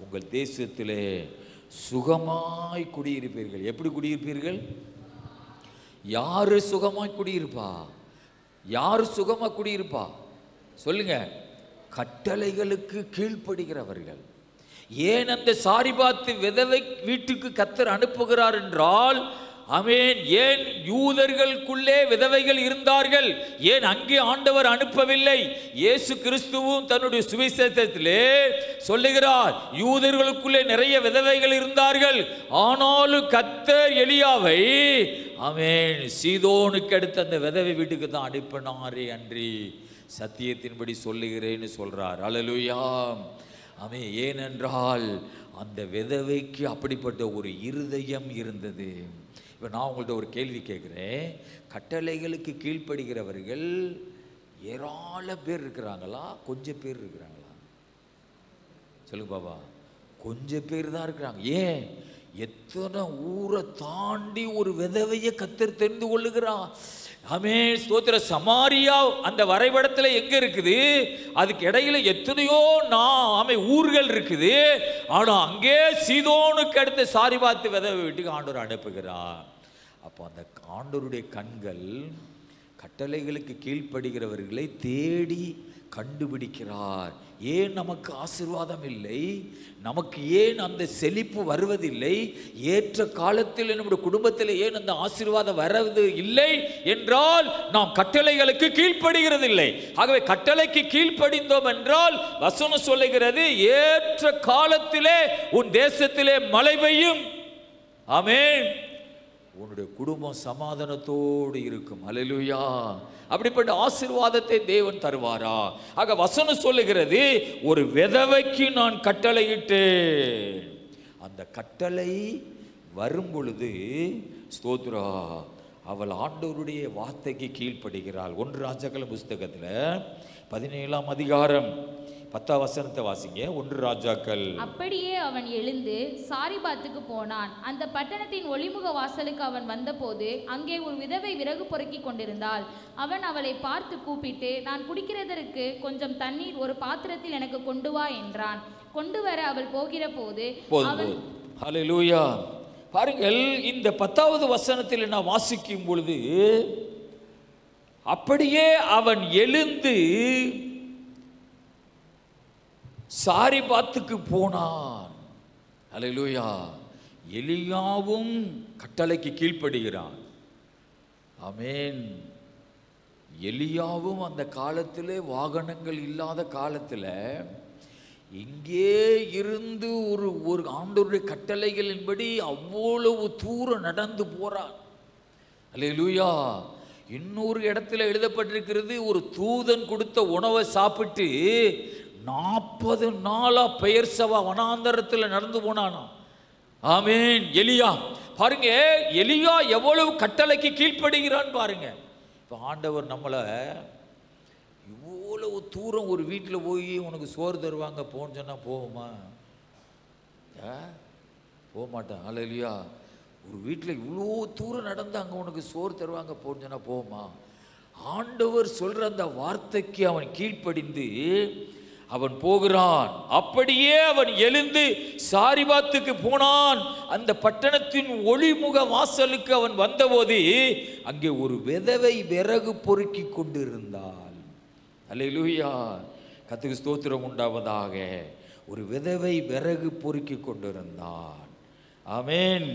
உங்கள் தேசத்திலே சுகமாய் குடியிருப்பீர்கள். எப்படி குடியிருப்பீர்கள்? யாரு சுகமாய் குடியிருப்பா? யாரு சுகமாய் குடியிருப்பா? சொல்லுங்க. கட்டளைகளுக்கு கீழ்ப்படுகிறவர்கள். ஏன் அந்த சாரிபாத்து விதவை வீட்டுக்கு கர்த்தர் அனுப்புகிறார் என்றால், ஆமென், ஏன் யூதர்களுக்குள்ளே விதவைகள் இருந்தார்கள்? ஏன் அங்கே ஆண்டவர் அனுப்பவில்லை? இயேசு கிறிஸ்துவும் தன்னுடைய சுவிசேஷத்திலே சொல்லுகிறார், யூதர்களுக்குள்ளே நிறைய விதவைகள் இருந்தார்கள், ஆனாலும் கர்த்தர் எலியாவை, ஆமென், சீதோனுக்கு அடுத்த அந்த விதவை வீட்டுக்கு தான் அனுப்பினாரே அன்றி சத்தியத்தின்படி சொல்லுகிறேன்னு சொல்றார். அல்லேலூயா. ஆமென். ஏனென்றால் அந்த விதவைக்கு அப்படிப்பட்ட ஒரு இருதயம் இருந்தது. இப்போ நான் உங்கள்கிட்ட ஒரு கேள்வி கேட்குறேன், கட்டளைகளுக்கு கீழ்ப்படுகிறவர்கள் ஏராள பேர் இருக்கிறாங்களா, கொஞ்சம் பேர் இருக்கிறாங்களா? சொல்லுங்க பாபா. கொஞ்சம் பேர் தான் இருக்கிறாங்க. ஏன்? எத்தனை ஊரை தாண்டி ஒரு விதவையை கர்த்தர் தெரிந்து கொள்ளுகிறான். ஆமென். ஸ்தோத்திர. சமாரியா அந்த வரைபடத்தில் எங்க இருக்குது? அதுக்கு இடையில எத்தனையோ ஊர்கள் இருக்குது. ஆனா அங்கே சீதோனுக்கு அடுத்த சாரிபாத்து விதவை வீட்டுக்கு ஆண்டவர் அனுப்புகிறார். அப்போ அந்த ஆண்டவருடைய கண்கள் கட்டளைகளுக்கு கீழ்ப்படுகிறவர்களை தேடி கண்டுபிடிக்கிறார். ஏன் நமக்கு ஆசீர்வாதம் இல்லை? நமக்கு ஏன் அந்த செழிப்பு வருவதில்லை? ஏற்ற காலத்தில் நம்முடைய குடும்பத்தில் ஏன் அந்த ஆசீர்வாதம் வரது இல்லை என்றால் நாம் கட்டளைகளுக்கு கீழ்ப்படுகிறதில்லை. ஆகவே கட்டளைக்கு கீழ்ப்படிந்தோம் என்றால் வசனம் சொல்லுகிறது, ஏற்ற காலத்திலே உன் தேசத்திலே மழை பெய்யும். ஆமென். உன்னுடைய குடும்பம் சமாதானத்தோடு இருக்கும். அல்லேலூயா. அப்படிப்பட்ட ஆசீர்வாதத்தை தேவன் தருவாரா? ஆக வசனம் சொல்லுகிறது, ஒரு விதவைக்கு நான் கட்டளையிட்டேன். அந்த கட்டளை வரும் பொழுது ஸ்தோத்ரா, அவள் ஆண்டவருடைய வார்த்தைக்கு கீழ்ப்படுகிறாள். 1 ராஜாக்கள் புஸ்தகத்தில் 17ஆம் அதிகாரம் 10ஆம் வசனத்தை வாசிங்க. 1 ராஜாக்கள். அப்படியே அவன் எழுந்து சாரிபாத்துக்கு போனான். அந்த பட்டணத்தின் ஒளிமுக வாசலுக்கு அவன் வந்தபோது அங்கே ஒரு விதவை விறகு பொறுக்கி கொண்டிருந்தாள். அவன் அவளை பார்த்து கூப்பிட்டு, நான் குடிக்கிறதற்கு கொஞ்சம் தண்ணீர் ஒரு பாத்திரத்தில் எனக்கு கொண்டு வா என்றான். கொண்டு வர அவள் போகிற போது அவன், ஹல்லேலூயா. பாருங்கள், இந்த 10வது வசனத்தில் நான் வாசிக்கும் பொழுது, அப்படியே அவன் எழுந்து சாரிபாத்துக்கு போனான். அல்லேலூயா. எலியாவும் கட்டளைக்கு கீழ்ப்படுகிறான். ஆமென். எலியாவும் அந்த காலத்தில் வாகனங்கள் இல்லாத காலத்தில் இங்கே இருந்து ஒரு ஆண்டவருடைய கட்டளைகளின்படி அவ்வளவு தூரம் நடந்து போறான். அல்லேலூயா. இன்னொரு இடத்துல எழுதப்பட்டிருக்கிறது, ஒரு தூதன் கொடுத்த உணவை சாப்பிட்டு 40 நாளா பெயர் சபா வனாந்தரத்தில் நடந்து போனானா. ஆமேன். எலியா பாருங்க, எலியா எவ்வளவு கட்டளைக்கு கீழ்ப்படுகிறான் பாருங்க. இப்போ ஆண்டவர் நம்மளை இவ்வளவு தூரம் ஒரு வீட்டில் போய் உனக்கு சோறு தருவாங்க போன்னு சொன்னால் போவோமா? போக மாட்டான். அல்லேலூயா. ஒரு வீட்டில் இவ்வளோ தூரம் நடந்து அங்கே உனக்கு சோறு தருவாங்க போன்னு சொன்னால் போவோமா? ஆண்டவர் சொல்கிற அந்த வார்த்தைக்கு அவன் கீழ்ப்படிந்து அவன் போகிறான். அப்படியே அவன் எழுந்து சாரிபாத்துக்கு போனான். அந்த பட்டணத்தின் ஒளிமுக வாசலுக்கு அவன் வந்தபோது அங்கே ஒரு விதவை விறகு பொறுக்கி கொண்டிருந்தாள். அல்லேலூயா. கர்த்தருக்கு ஸ்தோத்திரம் உண்டாவதாக. ஒரு விதவை விறகு பொறுக்கி கொண்டிருந்தாள். ஆமென்.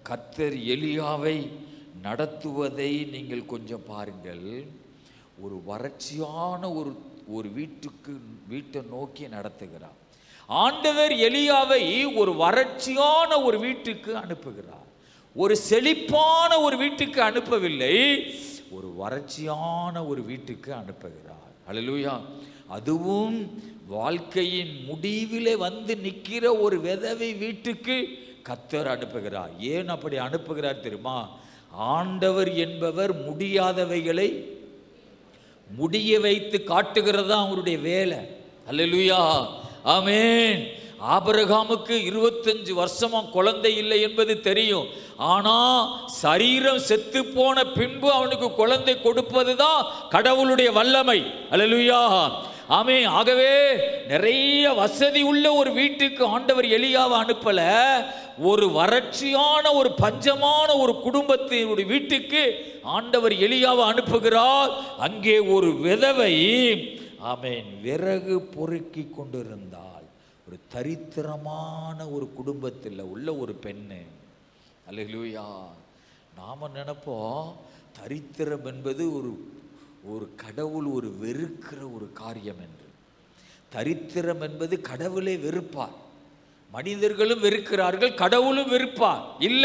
கர்த்தர் எலியாவை நடத்துவதை நீங்கள் கொஞ்சம் பாருங்கள். ஒரு வறட்சியான ஒரு வீட்டை நோக்கி நடத்துகிறார். ஆண்டவர் எலியாவை ஒரு வறட்சியான ஒரு வீட்டுக்கு அனுப்புகிறார். ஒரு செழிப்பான ஒரு வீட்டுக்கு அனுப்பவில்லை, ஒரு வறட்சியான ஒரு வீட்டுக்கு அனுப்புகிறார். அல்லேலூயா. அதுவும் வாழ்க்கையின் முடிவிலே வந்து நிற்கிற ஒரு விதவை வீட்டுக்கு கர்த்தர் அனுப்புகிறார். ஏன் அப்படி அனுப்புகிறார் தெரியுமா? ஆண்டவர் என்பவர் முடியாதவைகளை முடிய வைத்து காட்டுகிறது அவருடைய வேலை. அல்லேலூயா. ஆமென். ஆபிரகாமுக்கு 25 வருஷமா குழந்தை இல்லை என்பது தெரியும். ஆனா சரீரம் செத்து போன பின்பு அவனுக்கு குழந்தை கொடுப்பது தான் கடவுளுடைய வல்லமை. அல்லேலூயா. ஆமென். ஆகவே நிறைய வசதி உள்ள ஒரு வீட்டுக்கு ஆண்டவர் எலியாவை அனுப்பல, ஒரு வறட்சியான ஒரு பஞ்சமான ஒரு குடும்பத்தினுடைய வீட்டுக்கு ஆண்டவர் எலியாவை அனுப்புகிறார். அங்கே ஒரு விதவை ஆமென் விறகு பொறுக்கி கொண்டிருந்தாள். ஒரு தரித்திரமான ஒரு குடும்பத்தில் உள்ள ஒரு பெண்ணு. அல்லேலூயா. நாம நினைப்போம் தரித்திரம் என்பது ஒரு கடவுள் ஒரு வெறுக்கிற ஒரு காரியம் என்று. தரித்திரம் என்பது கடவுளே வெறுப்பார். மனிதர்களும் வெறுக்கிறார்கள், கடவுளும் வெறுப்பார். இல்ல,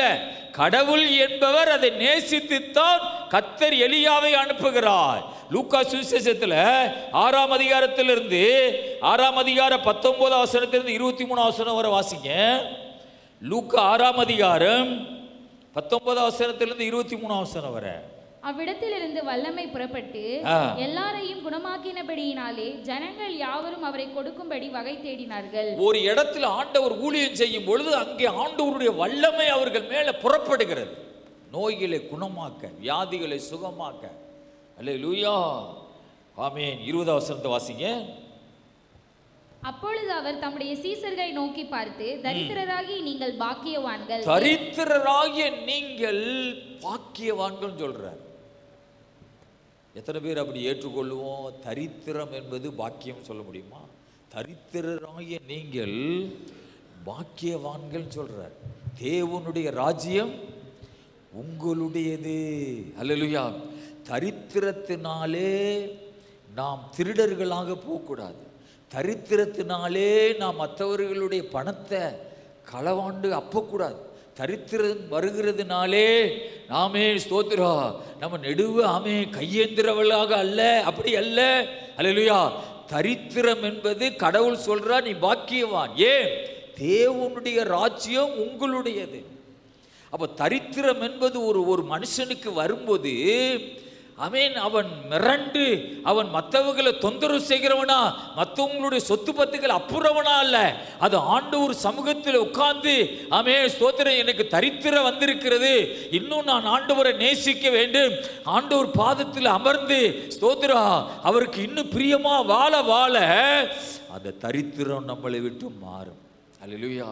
கடவுள் என்பவர் அதை நேசித்துத்தான் கர்த்தர் எலியாவை அனுப்புகிறார். லூக்கா சுவிசேஷத்தில் 6ஆம் அதிகாரத்திலிருந்து 6ஆம் அதிகாரம் 19 வசனத்திலிருந்து 23 வசனம் வரை வாசிங்க. லூக்கா 6ஆம் அதிகாரம் 19 வசனத்திலிருந்து 23 வசனம் வரை. அவ்விடத்திலிருந்து வல்லமை புறப்பட்டு எல்லாரையும் குணமாக்கினபடியினாலே ஜனங்கள் யாவரும் அவரை கொடுக்கும்படி வகை தேடினார்கள். ஒரு இடத்துல ஆண்டவர் ஊழியம் செய்யும் பொழுது அங்கே ஆண்டவருடைய வல்லமை அவர்கள் மேல புறப்படுகிறது. நோய்களை குணமாக்க, வியாதிகளை சுகமாக்க. அல்லேலூயா. ஆமென். 20 வசனத்தை வாசிங்க. அப்பொழுது அவர் தம்முடைய சீசர்களை நோக்கி பார்த்து, தரித்திரராகிய நீங்கள் பாக்கியவான்கள். தரித்திரராகிய நீங்கள் பாக்கியவான்கள் சொல்றார். எத்தனை பேர் அப்படி ஏற்றுக்கொள்ளுவோம்? தரித்திரம் என்பது பாக்கியம் சொல்ல முடியுமா? தரித்திரராகிய நீங்கள் பாக்கியவான்கள் சொல்றார். தேவனுடைய ராஜ்யம் உங்களுடையது. அல்லேலூயா. தரித்திரத்தினாலே நாம் திருடர்களாக போகக்கூடாது. தரித்திரத்தினாலே நாம் மற்றவர்களுடைய பணத்தை களவாண்டு அப்பக்கூடாது. தரித்திரம் வருகிறதுனாலே நாமே ஸ்தோத்திரம் நம்ம நெடுவு ஆமே கையேந்திரவளாக அல்ல, அப்படி அல்ல. அல்லேலூயா. தரித்திரம் என்பது கடவுள் சொல்றா நீ பாக்கியவான். ஏன்? தேவனுடைய ராஜ்யம் உங்களுடையது. அப்போ தரித்திரம் என்பது ஒரு மனுஷனுக்கு வரும்போது அவன் மிரண்டு அவன் மற்றவர்களை தொந்தரவு செய்கிறவனா, மற்றவங்களுடைய சொத்து பத்துக்கள் அப்புறவனா அல்ல. அது ஆண்டவர் சமூகத்தில் உட்கார்ந்து ஸ்தோத்திரம் எனக்கு தரித்திரம் வந்திருக்கிறது, இன்னும் நான் ஆண்டவரை நேசிக்க வேண்டும், ஆண்டவர் பாதத்தில் அமர்ந்து ஸ்தோத்திரம் அவருக்கு இன்னும் பிரியமா வாழ வாழ அந்த தரித்திரம் நம்மளை விட்டு மாறும். அல்லேலூயா.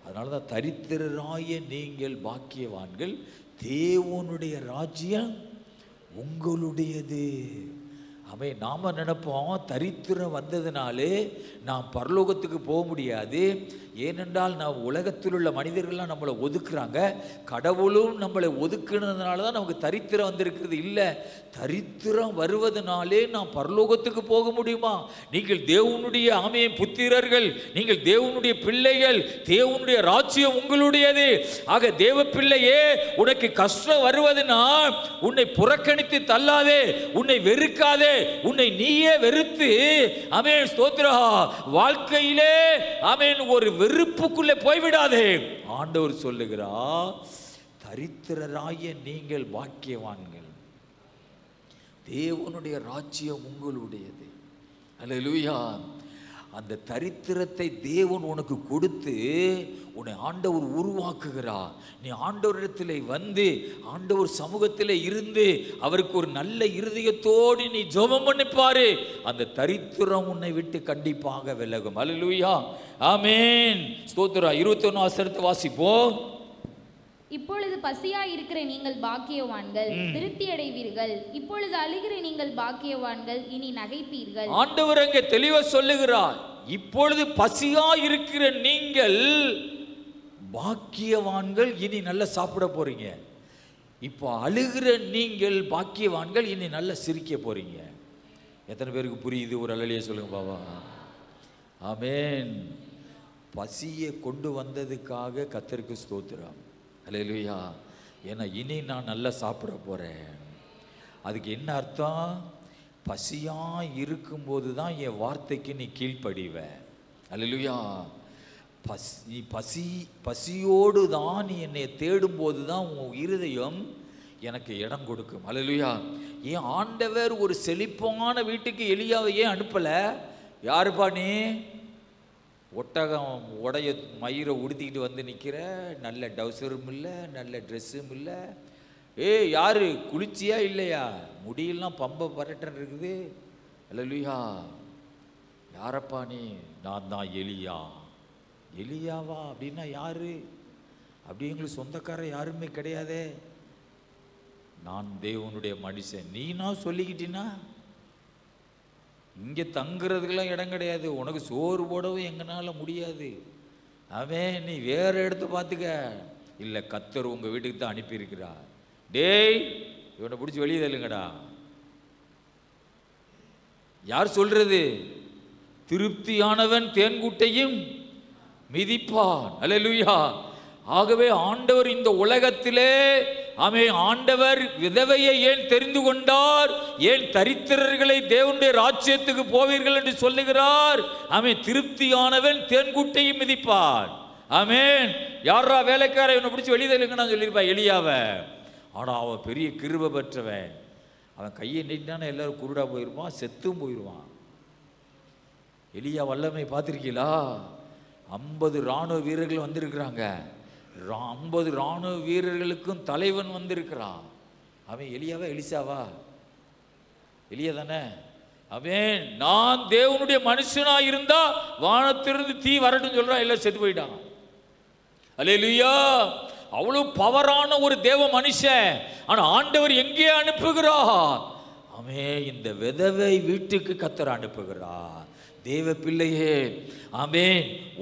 அதனால தான் தரித்திரராய நீங்கள் பாக்கியவான்கள், தேவனுடைய ராஜ்யம் உங்களுடையது. நாம நினைப்போம் தரித்திரம் வந்ததுனாலே நாம் பரலோகத்துக்கு போக முடியாது. ஏனென்றால் நாம் உலகத்தில் உள்ள மனிதர்கள்லாம் நம்மளை ஒதுக்குறாங்க, கடவுளும் நம்மளை ஒதுக்குனதுனால தான் நமக்கு தரித்திரம் வந்திருக்கிறது. இல்லை, தரித்திரம் வருவதனாலே நாம் பரலோகத்துக்கு போக முடியுமா? நீங்கள் தேவனுடைய புத்திரர்கள், நீங்கள் தேவனுடைய பிள்ளைகள், தேவனுடைய ராஜ்யம் உங்களுடையது. ஆக தேவ பிள்ளையே, உனக்கு கஷ்டம் வருவதனால் உன்னை புறக்கணித்து தள்ளாதே, உன்னை வெறுக்காதே, உன்னை நீயே வெறுத்து ஸ்தோத்திரா வாழ்க்கையிலே ஒரு வெறுப்புக்குள்ளே போய்விடாதே. ஆண்டவர் சொல்லுகிறார், தரித்திரராய நீங்கள் பாக்கியவான்கள், தேவனுடைய ராஜ்யம் உங்களுடையது. அல்லேலூயா. அந்த தரித்திரத்தை தேவன் உனக்கு கொடுத்து உன்னை ஆண்டவர் உருவாக்குகிறார். நீ ஆண்டவரிடத்தில் வந்து ஆண்டவர் சமூகத்தில் இருந்து அவருக்கு ஒரு நல்ல இருதயத்தோடு நீ ஜெபம் பண்ணிப்பாரு, அந்த தரித்திரம் உன்னை விட்டு கண்டிப்பாக விலகும். அல்லேலூயா, ஆமென். ஸ்தோத்திரம். 21 வசனத்தை வாசிப்போம். இப்பொழுது பசியாய் இருக்கிற நீங்கள் பாக்கியவான்கள், திருப்தி அடைவீர்கள். இப்பொழுது அழுகிற நீங்கள் பாக்கியவான்கள், இனி நகைப்பீர்கள். ஆண்டவர் அங்கே தெளிவா சொல்லுகிறார், இப்பொழுது பசியாய் இருக்கிற நீங்கள் பாக்கியவான்கள், இனி நல்லா சாப்பிட போறீங்க. இப்போ அழுகிற நீங்கள் பாக்கியவான்கள், இனி நல்லா சிரிக்க போறீங்க. எத்தனை பேருக்கு புரியுது? ஒரு அழலிய சொல்லுங்க பாபா. ஆமென். பசியை கொண்டு வந்ததுக்காக கர்த்தருக்கு ஸ்தோத்திரம். அல்லேலூயா. ஏன்னா இனி நான் நல்லா சாப்பிட போகிறேன். அதுக்கு என்ன அர்த்தம்? பசியாக இருக்கும்போது தான் என் வார்த்தைக்கு நீ கீழ்ப்படிவ. அல்லேலூயா. நீ பசியோடு தான் நீ என்னை தேடும்போது தான் உன் இருதயம் எனக்கு இடம் கொடுக்கும். அல்லேலூயா. ஏன் ஆண்டவர் ஒரு செழிப்பான வீட்டுக்கு எலியாவை ஏன் அனுப்பலை? யாருப்பா நீ? ஒட்டகம் உடைய மயிரை உடுத்திக்கிட்டு வந்து நிற்கிற, நல்ல டவுசரும் இல்லை, நல்ல ட்ரெஸ்ஸும் இல்லை. யாரு குளிச்சியா இல்லையா? முடியெல்லாம் பம்பை பரட்டன் இருக்குது. அல்லேலூயா. யாரப்பா நீ? நான் தான் எலியா. எலியாவா? அப்படின்னா யாரு? அப்படி எங்களுக்கு சொந்தக்காரர் யாருமே கிடையாதே. நான் தேவனுடைய மனுஷன். நீனா சொல்லிக்கிட்டீன்னா இங்கே தங்குறதுக்கெல்லாம் இடம் கிடையாது, உனக்கு சோறு போடவும் எங்கனால முடியாது. நீ வேற இடத்த பார்த்துக்க. இல்லை, கர்த்தர் உங்கள் வீட்டுக்கு தான் அனுப்பியிருக்கிறார். டேய், இவனை பிடிச்சி வெளியே தள்ளுங்கடா. யார் சொல்றது? திருப்தியானவன் தேன்கூட்டையும் மிதிப்பான். அல்லேலூயா. ஆகவே ஆண்டவர் இந்த உலகத்திலே ஆண்டவர் விதவையை ஏன் தெரிந்து கொண்டார்? ஏன் தரித்திரர்களை தேவனுடைய ராஜ்யத்துக்கு போவீர்கள் என்று சொல்லுகிறார். திருப்தியானவன் தேன்கூட்டையும் மிதிப்பான். யாரா வேலைக்கார இவனை பிடிச்சி வெளியே தள்ளுங்கன்னு சொல்லியிருப்பான் எலியாவை. ஆனால் அவன் பெரிய கிருபை பெற்றவன். அவன் கையை நீட்டான எல்லாரும் குருடா போயிருவான், செத்தும் போயிடுவான். எலியா வல்லமை பார்த்துருக்கீங்களா? 50 இராணுவ வீரர்கள் வந்திருக்கிறாங்க. 50 இராணுவ வீரர்களுக்கும் தலைவன் வந்திருக்கிறான். அவன் எலியாவா எலிசாவா? எலியா தானே. நான் தேவனுடைய மனுஷனா இருந்தா வானத்திலிருந்து தீ வரட்டும் சொல்றான், எல்லாம் செத்து போயிட்டான். அல்லேலூயா. அவ்வளவு பவரான ஒரு தேவ மனுஷன். ஆனா ஆண்டவர் எங்கே அனுப்புகிறார்? இந்த விதவை வீட்டுக்கு கர்த்தர் அனுப்புகிறார். தேவ பிள்ளையே,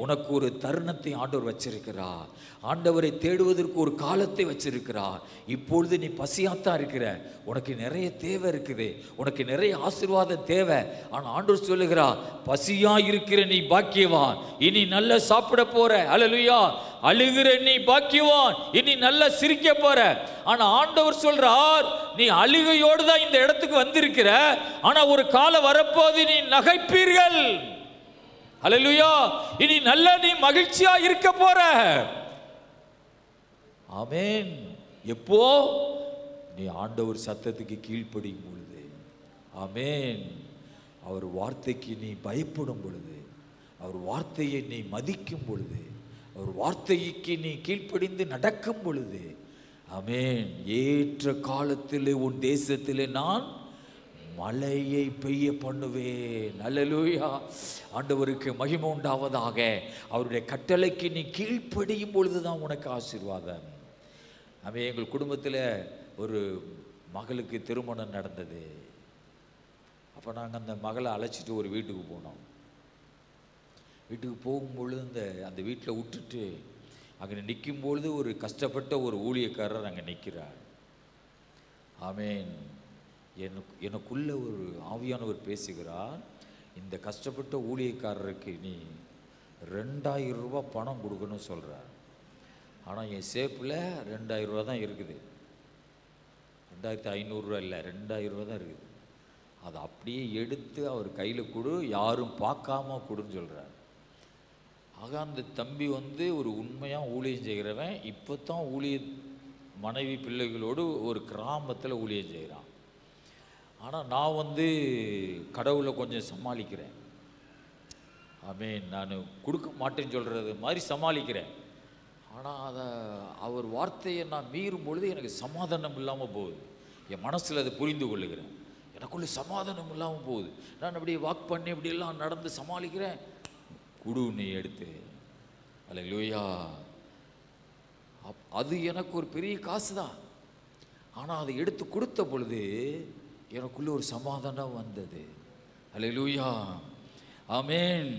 உனக்கு ஒரு தருணத்தை ஆண்டவர் வச்சிருக்கிறார். ஆண்டவரை தேடுவதற்கு ஒரு காலத்தை வச்சிருக்கிறார். இப்பொழுது நீ பசியாத்தான் இருக்கிற, உனக்கு நிறைய தேவை இருக்குது, உனக்கு நிறைய ஆசீர்வாதம் தேவை. ஆனால் ஆண்டவர் சொல்லுகிறார், பசியா இருக்கிற நீ பாக்கியவான், இனி நல்லா சாப்பிட போற. அல்லேலூயா. அழுகிற நீ பாக்கியவான், இனி நல்லா சிரிக்க போற. ஆனா ஆண்டவர் சொல்றார், நீ அழுகையோடு தான் இந்த இடத்துக்கு வந்திருக்கிற, ஆனா ஒரு காலம் வரப்போது நீ நகைப்பீர்கள். அல்லேலூயா. இனி நல்லா நீ மகிழ்ச்சியா இருக்க போற. எப்போ? நீ ஆண்டவர் சத்தத்துக்கு கீழ்ப்படியும் பொழுது. அவர் வார்த்தைக்கு நீ பயப்படும் பொழுது, அவர் வார்த்தையை நீ மதிக்கும் பொழுது, அவர் வார்த்தைக்கு நீ கீழ்ப்படிந்து நடக்கும் பொழுது. ஏற்ற காலத்திலே உன் தேசத்திலே நான் மழையை பெய்ய பண்ணுவேன். அல்லேலூயா. ஆண்டவருக்கு மகிமை உண்டாவதாக. அவருடைய கட்டளைக்கு நீ கீழ்ப்படியும் பொழுதுதான் உனக்கு ஆசீர்வாதம். எங்கள் குடும்பத்தில் ஒரு மகளுக்கு திருமணம் நடந்தது. அப்போ நாங்கள் அந்த மகளை அழைச்சிட்டு ஒரு வீட்டுக்கு போனோம். வீட்டுக்கு போகும்பொழுது அந்த வீட்டில் விட்டுட்டு அங்கே நிற்கும்பொழுது ஒரு கஷ்டப்பட்ட ஒரு ஊழியக்காரர் அங்கே நிற்கிறார். ஆமேன். எனக்குள்ள ஒரு ஆவியானவர் பேசுகிறார், இந்த கஷ்டப்பட்ட ஊழியக்காரருக்கு நீ 2000 ரூபா பணம் கொடுக்கணும்னு சொல்கிறார். ஆனால் என் சேப்பில் 2000 ரூபா தான் இருக்குது, 2500 ரூபா இல்லை, 2000 ரூபா தான் இருக்குது. அதை அப்படியே எடுத்து அவர் கையில் கொடு, யாரும் பார்க்காம கொடுன்னு சொல்கிறார். ஆக அந்த தம்பி ஒரு உண்மையாக ஊழியம் செய்கிறவன். இப்போ தான் மனைவி பிள்ளைகளோடு ஒரு கிராமத்தில் ஊழியம் செய்கிறான். ஆனால் நான் கடவுளை கொஞ்சம் சமாளிக்கிறேன். ஆமேன். நான் கொடுக்க மாட்டேன்னு சொல்கிறது மாதிரி சமாளிக்கிறேன். ஆனால் அவர் வார்த்தையை நான் மீறும் பொழுது எனக்கு சமாதானம் இல்லாமல் போகுது. என் மனசில் அதை புரிந்து கொள்ளுகிறேன். எனக்குள்ளே சமாதானம் இல்லாமல் போகுது. நான் அப்படியே வாக் பண்ணி இப்படியெல்லாம் நடந்து சமாளிக்கிறேன். குடு நீ எடுத்து. அல்லேலூயா. அது எனக்கு ஒரு பெரிய காசு தான். ஆனால் அதை எடுத்து கொடுத்த பொழுது எனக்குள்ளே ஒரு சமாதானம் வந்தது. அல்லேலூயா. ஆமேன்.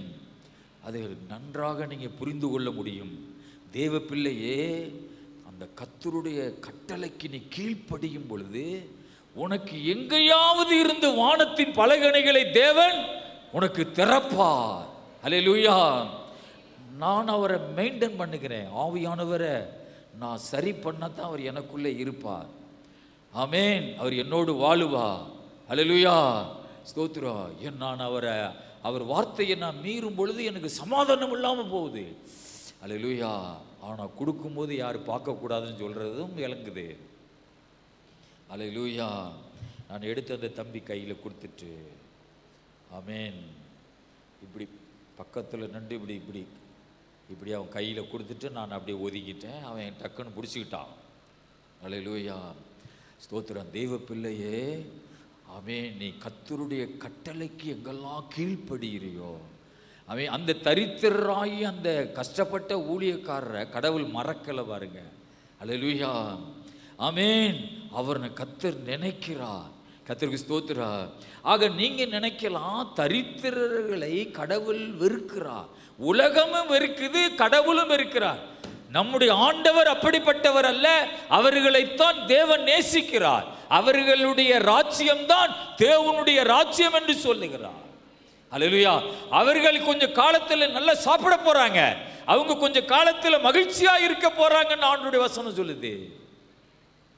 அதை நன்றாக நீங்கள் புரிந்து கொள்ள முடியும். தேவ பிள்ளையே, அந்த கர்த்தருடைய கட்டளைக்கு நீ கீழ்ப்படியும் பொழுது உனக்கு எங்கேயாவது இருந்து வானத்தின் பலகணிகளை தேவன் உனக்கு திறப்பார். அல்லேலூயா. நான் அவரை மெயின்டைன் பண்ணுகிறேன். ஆவியானவரை நான் சரி பண்ணத்தான் அவர் எனக்குள்ளே இருப்பார். ஆமேன். அவர் என்னோடு வாழுவா. அல்லேலூயா. ஸ்தோத்திரம். நான் அவர் வார்த்தையை நான் மீறும் பொழுது எனக்கு சமாதானம் இல்லாமல் போகுது. அல்லேலூயா. ஆனால் கொடுக்கும்போது யாரும் பார்க்கக்கூடாதுன்னு சொல்கிறதும் விளங்குது. அல்லேலூயா. நான் எடுத்து அந்த தம்பி கையில் கொடுத்துட்டு, ஆமேன், இப்படி பக்கத்தில் நின்று இப்படி இப்படி இப்படி அவன் கையில் கொடுத்துட்டு நான் அப்படியே ஒதுக்கிட்டேன். அவன் டக்குன்னு பிடிச்சிக்கிட்டான். அல்லேலூயா. ஸ்தோத்திரம். தெய்வ பிள்ளையே, ஆமேன், நீ கர்த்தருடைய கட்டளைக்கு எங்கெல்லாம் கீழ்ப்படுகிறியோ, அவன் அந்த தரித்திரராகி அந்த கஷ்டப்பட்ட ஊழியக்காரரை கடவுள் மறக்கலை பாருங்க. அல்லேலூயா. ஆமேன். அவரை கர்த்தர் நினைக்கிறார். கர்த்தருக்கு ஸ்தோத்திரம். ஆக நீங்க நினைக்கலாம், தரித்திரர்களை கடவுள் வெறுக்கிறார். உலகமும் வெறுக்குது, கடவுளும் வெறுக்கிறார். நம்முடைய ஆண்டவர் அப்படிப்பட்டவர் அல்ல. அவர்களைத்தான் தேவன் நேசிக்கிறார். அவர்களுடைய ராஜ்யம்தான் தேவனுடைய ராஜ்யம் என்று சொல்லுகிறார். அல்லேலூயா. அவர்கள் கொஞ்ச காலத்தில் நல்லா சாப்பிட போறாங்க, அவங்க கொஞ்ச காலத்தில் மகிழ்ச்சியா இருக்க போறாங்கன்னு ஆண்டவருடைய வசனம் சொல்லுது.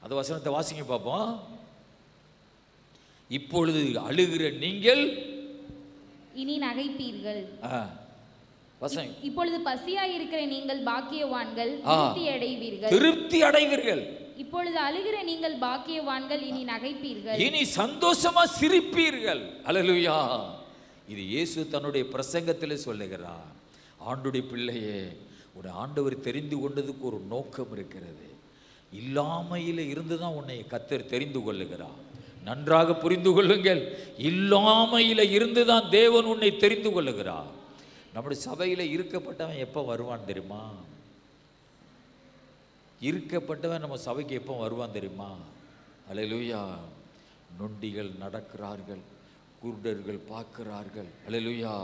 அந்த வசனத்தை வாசிங்க பார்ப்போம். இப்பொழுது அழுகிற நீங்கள் இனி நகைப்பீர்கள். வசனம். இப்பொழுது பசியாய் இருக்கிற நீங்கள் பாக்கியவான்கள், திருப்தி அடைவீர்கள். திருப்தி அடைவீர்கள். இப்பொழுது அழுகிற நீங்கள் பாக்கியவான்கள், இனி நகைப்பீர்கள். இனி சந்தோஷமா சிரிப்பீர்கள். அல்லேலூயா. இது இயேசு தன்னுடைய பிரசங்கத்தில் சொல்லுகிறார். ஆண்டுடைய பிள்ளையே, ஒரு ஆண்டவர் தெரிந்து கொண்டதுக்கு ஒரு நோக்கம் இருக்கிறது. இல்லாமையில் இருந்து தான் உன்னை கர்த்தர் தெரிந்து கொள்ளுகிறார். நன்றாக புரிந்து கொள்ளுங்கள். இல்லாமையில் இருந்து தான் தேவன் உன்னை தெரிந்து கொள்ளுகிறார். நம்முடைய சபையில் இருக்கப்பட்டவன் எப்போ வருவான் தெரியுமா? இருக்கப்பட்டவன் நம்ம சபைக்கு எப்போ வருவான் தெரியுமா? அல்லேலூயா. நொண்டிகள் நடக்கிறார்கள், குருடர்கள் பார்க்கிறார்கள். அல்லேலூயா.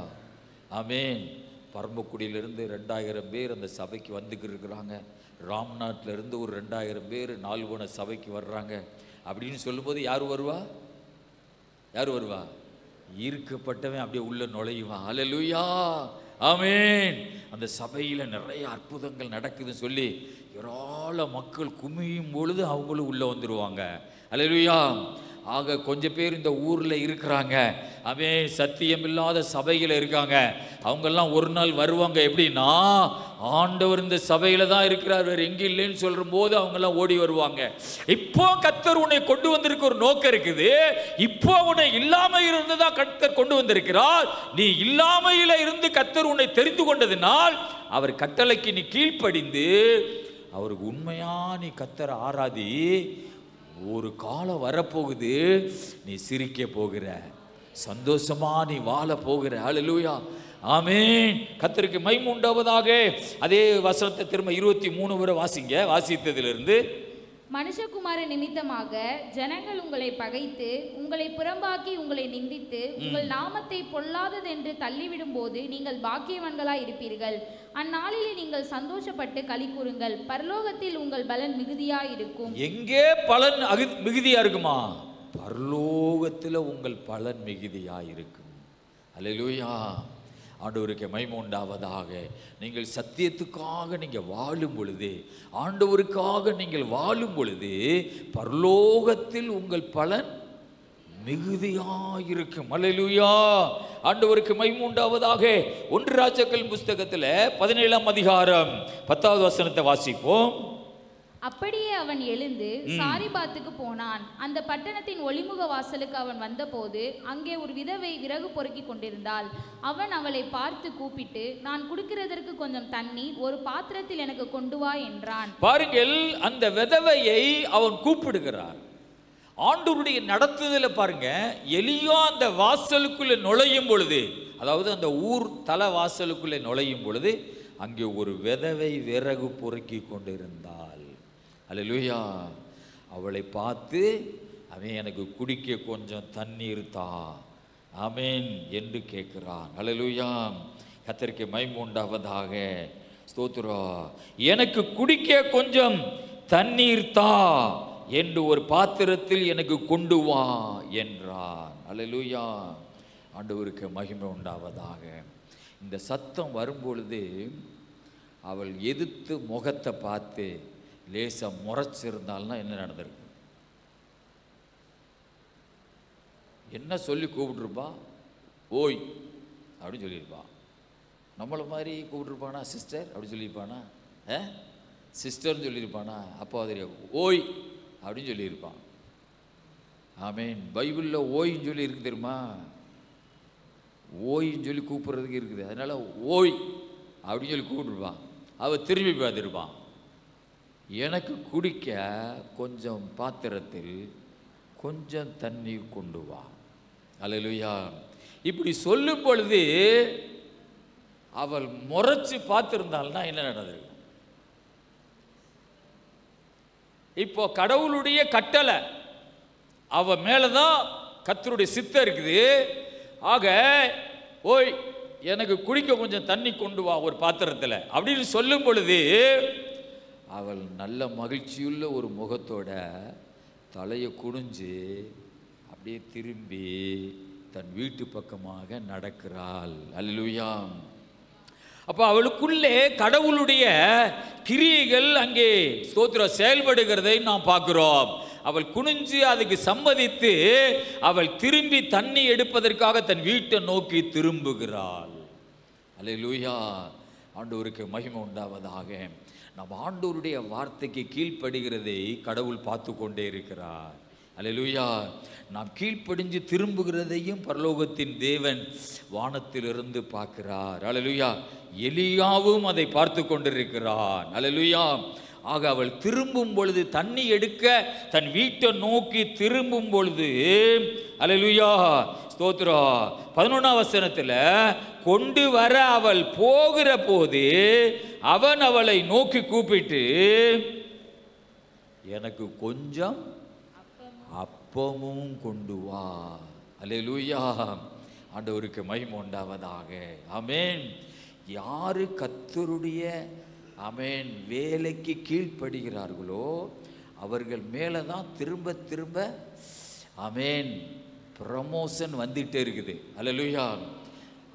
ஆமேன். பரம்பக்குடியிலிருந்து 2000 பேர் அந்த சபைக்கு வந்துக்கிட்டு இருக்கிறாங்க. ராம்நாட்டிலிருந்து ஒரு 2000 பேர் நால்வன சபைக்கு வர்றாங்க. அப்படின்னு சொல்லும்போது யார் வருவா? யார் வருவா? ஈர்க்கப்பட்டவன் அப்படியே உள்ள நுழையுவான். அல்லேலூயா. ஆமேன். அந்த சபையில் நிறைய அற்புதங்கள் நடக்குதுன்னு சொல்லி ஏராள மக்கள் குமியும் பொழுது அவங்களும் உள்ள வந்துடுவாங்க. அல்லேலூயா. ஆக கொஞ்சம் பேர் இந்த ஊரில் இருக்கிறாங்க, அவன் சத்தியம் இல்லாத சபையில் இருக்காங்க. அவங்கெல்லாம் ஒரு நாள் வருவாங்க. எப்படின்னா, ஆண்டவர் இந்த சபையில் தான் இருக்கிறார், வேறு எங்கே இல்லைன்னு சொல்கிற போது அவங்கெல்லாம் ஓடி வருவாங்க. இப்போ கர்த்தர் உன்னை கொண்டு வந்திருக்க ஒரு நோக்கம் இருக்குது. இப்போ உன்னை இல்லாமல் இருந்து தான் கர்த்தர் கொண்டு வந்திருக்கிறார். நீ இல்லாமையில் இருந்து கர்த்தர் உன்னை தெரிந்து கொண்டதினால் அவர் கட்டளைக்கு நீ கீழ்ப்படிந்து அவருக்கு உண்மையா நீ கர்த்தரை ஆராதி. ஒரு காலம் வரப்போகுது, நீ சிரிக்க போகிற, சந்தோஷமா நீ வாழ போகிற. அல்லேலூயா. ஆமேன். கர்த்தருக்கு மகிமை உண்டாவதாக. அதே வசனத்தை திரும்ப 23 வரை வாசிங்க. வாசித்ததிலிருந்து மனுஷகுமார நிமித்தமாக ஜனங்கள் உங்களை பகைத்து உங்களை புறம்பாக்கி உங்களை நிந்தித்து உங்கள் நாமத்தை பொல்லாததென்று தள்ளிவிடும் போது நீங்கள் பாக்கியவான்களாய் இருப்பீர்கள். அந்நாளிலே நீங்கள் சந்தோஷப்பட்டு களி கூறுங்கள், பரலோகத்தில் உங்கள் பலன் மிகுதியாய் இருக்கும். எங்கே பலன் மிகுதியா இருக்குமா? பரலோகத்தில் உங்கள் பலன் மிகுதியாய் இருக்கும். அல்லேலூயா. ஆண்டவருக்கு மகிமை உண்டாவதாக. நீங்கள் சத்தியத்துக்காக நீங்கள் வாழும் பொழுது, ஆண்டவருக்காக நீங்கள் வாழும் பொழுது பரலோகத்தில் உங்கள் பலன் மிகுதியாயிருக்கும். அல்லேலூயா. ஆண்டவருக்கு மகிமை உண்டாவதாக. 1 ராஜாக்கள் புஸ்தகத்தில் 17ஆம் அதிகாரம் 10வது வசனத்தை வாசிப்போம். அப்படியே அவன் எழுந்து சாரிபாத்துக்கு போனான். அந்த பட்டணத்தின் ஒளிமுக வாசலுக்கு அவன் வந்தபோது அங்கே ஒரு விதவை விறகு பொறுக்கி கொண்டிருந்தாள். அவன் அவளை பார்த்து கூப்பிட்டு, நான் குடிக்கிறதற்கு கொஞ்சம் தண்ணீர் ஒரு பாத்திரத்தில் எனக்கு கொண்டு வா என்றான். பாருங்கள், அந்த விதவையை அவன் கூப்பிடுகிறார். ஆண்டவருடைய நடத்துதல பாருங்க. எலியா அந்த வாசலுக்குள்ள நுழையும் பொழுது, அதாவது அந்த ஊர் தல வாசலுக்குள்ள நுழையும் பொழுது அங்கே ஒரு விதவை விறகு பொறுக்கி கொண்டிருந்தாள். அல்லேலூயா. அவளை பார்த்து, அவன் எனக்கு குடிக்க கொஞ்சம் தண்ணீர் தா, ஆமேன் என்று கேட்கிறான். அல்லேலூயா. கர்த்தருக்கு மகிமை உண்டாவதாக. ஸ்தோத்திரம். எனக்கு குடிக்க கொஞ்சம் தண்ணீர் தா என்று ஒரு பாத்திரத்தில் எனக்கு கொண்டு வா என்றான். அல்லேலூயா. ஆண்டவருக்கு மகிமை உண்டாவதாக. இந்த சத்தம் வரும்பொழுது அவள் எதிர்த்து முகத்தை பார்த்து லேசா முறைச்சிருந்தால்னா என்ன நடந்திருக்கு? என்ன சொல்லி கூப்பிட்டுருப்பா? ஓய் அப்படின்னு சொல்லியிருப்பா. நம்மளை மாதிரி கூப்பிட்டுருப்பானா? சிஸ்டர் அப்படின்னு சொல்லியிருப்பானா? சிஸ்டர்னு சொல்லியிருப்பானா? அப்போ அது ஓய் அப்படின்னு சொல்லியிருப்பான். ஆமேன். பைபிளில் ஓய்ன்னு சொல்லி இருக்கு தெரியுமா? ஓய்ன்னு சொல்லி கூப்பிட்றதுக்கு இருக்குது. அதனால ஓய் அப்படின்னு சொல்லி கூப்பிட்டுருப்பான். அவள் திரும்பி பார்த்துருப்பான். எனக்கு குடிக்க கொஞ்சம் பாத்திரத்தில் கொஞ்சம் தண்ணீர் கொண்டு வா. அல்லேலூயா. இப்படி சொல்லும் பொழுது அவள் முறைச்சு பார்த்திருந்தாள்னா என்ன நடந்தது? இப்போ கடவுளுடைய கட்டளை அவ மேலதான் கர்த்தருடைய சித்தம் இருக்குது. ஆக ஓய் எனக்கு குடிக்க கொஞ்சம் தண்ணி கொண்டு வா ஒரு பாத்திரத்தில் அப்படின்னு சொல்லும் பொழுது அவள் நல்ல மகிழ்ச்சியுள்ள ஒரு முகத்தோட தலையை குனிஞ்சு அப்படியே திரும்பி தன் வீட்டு பக்கமாக நடக்கிறாள். அல்லேலூயா. அப்போ அவளுக்குள்ளே கடவுளுடைய கிரியைகள் அங்கே ஸ்தோத்திரம் செயல்படுகிறதை நாம் பார்க்கிறோம். அவள் குனிஞ்சு அதுக்கு சம்மதித்து அவள் திரும்பி தண்ணி எடுப்பதற்காக தன் வீட்டை நோக்கி திரும்புகிறாள். அல்லேலூயா. ஆண்டவருக்கு மகிமை உண்டாவதாக. நம்ம ஆண்டவருடைய வார்த்தைக்கு கீழ்ப்படுகிறதை கடவுள் பார்த்து கொண்டே இருக்கிறார். அல்லேலூயா. நாம் கீழ்ப்படிஞ்சு திரும்புகிறதையும் பரலோகத்தின் தேவன் வானத்திலிருந்து பார்க்கிறார். அல்லேலூயா. எலியாவும் அதை பார்த்து கொண்டிருக்கிறான். அல்லேலூயா. ஆக அவள் திரும்பும் பொழுது, தண்ணி எடுக்க தன் வீட்டை நோக்கி திரும்பும் பொழுது, அல்லேலூயா ஸ்தோத்திரம், 11ஆம் வசனத்தில் கொண்டு வர அவள் போகிற போது அவன் அவளை நோக்கி கூப்பிட்டு, எனக்கு கொஞ்சம் அப்பமும் கொண்டு வா. அல்லேலூயா. ஆண்டவருக்கு மகிமை உண்டாவதாக. ஆமென். யாரு கர்த்தருடைய ஆமென் வேலைக்கு கீழ்ப்படுகிறார்களோ அவர்கள் மேலே தான் திரும்ப திரும்ப ஆமென் ப்ரமோஷன் வந்துட்டே இருக்குது. அல்லேலூயா.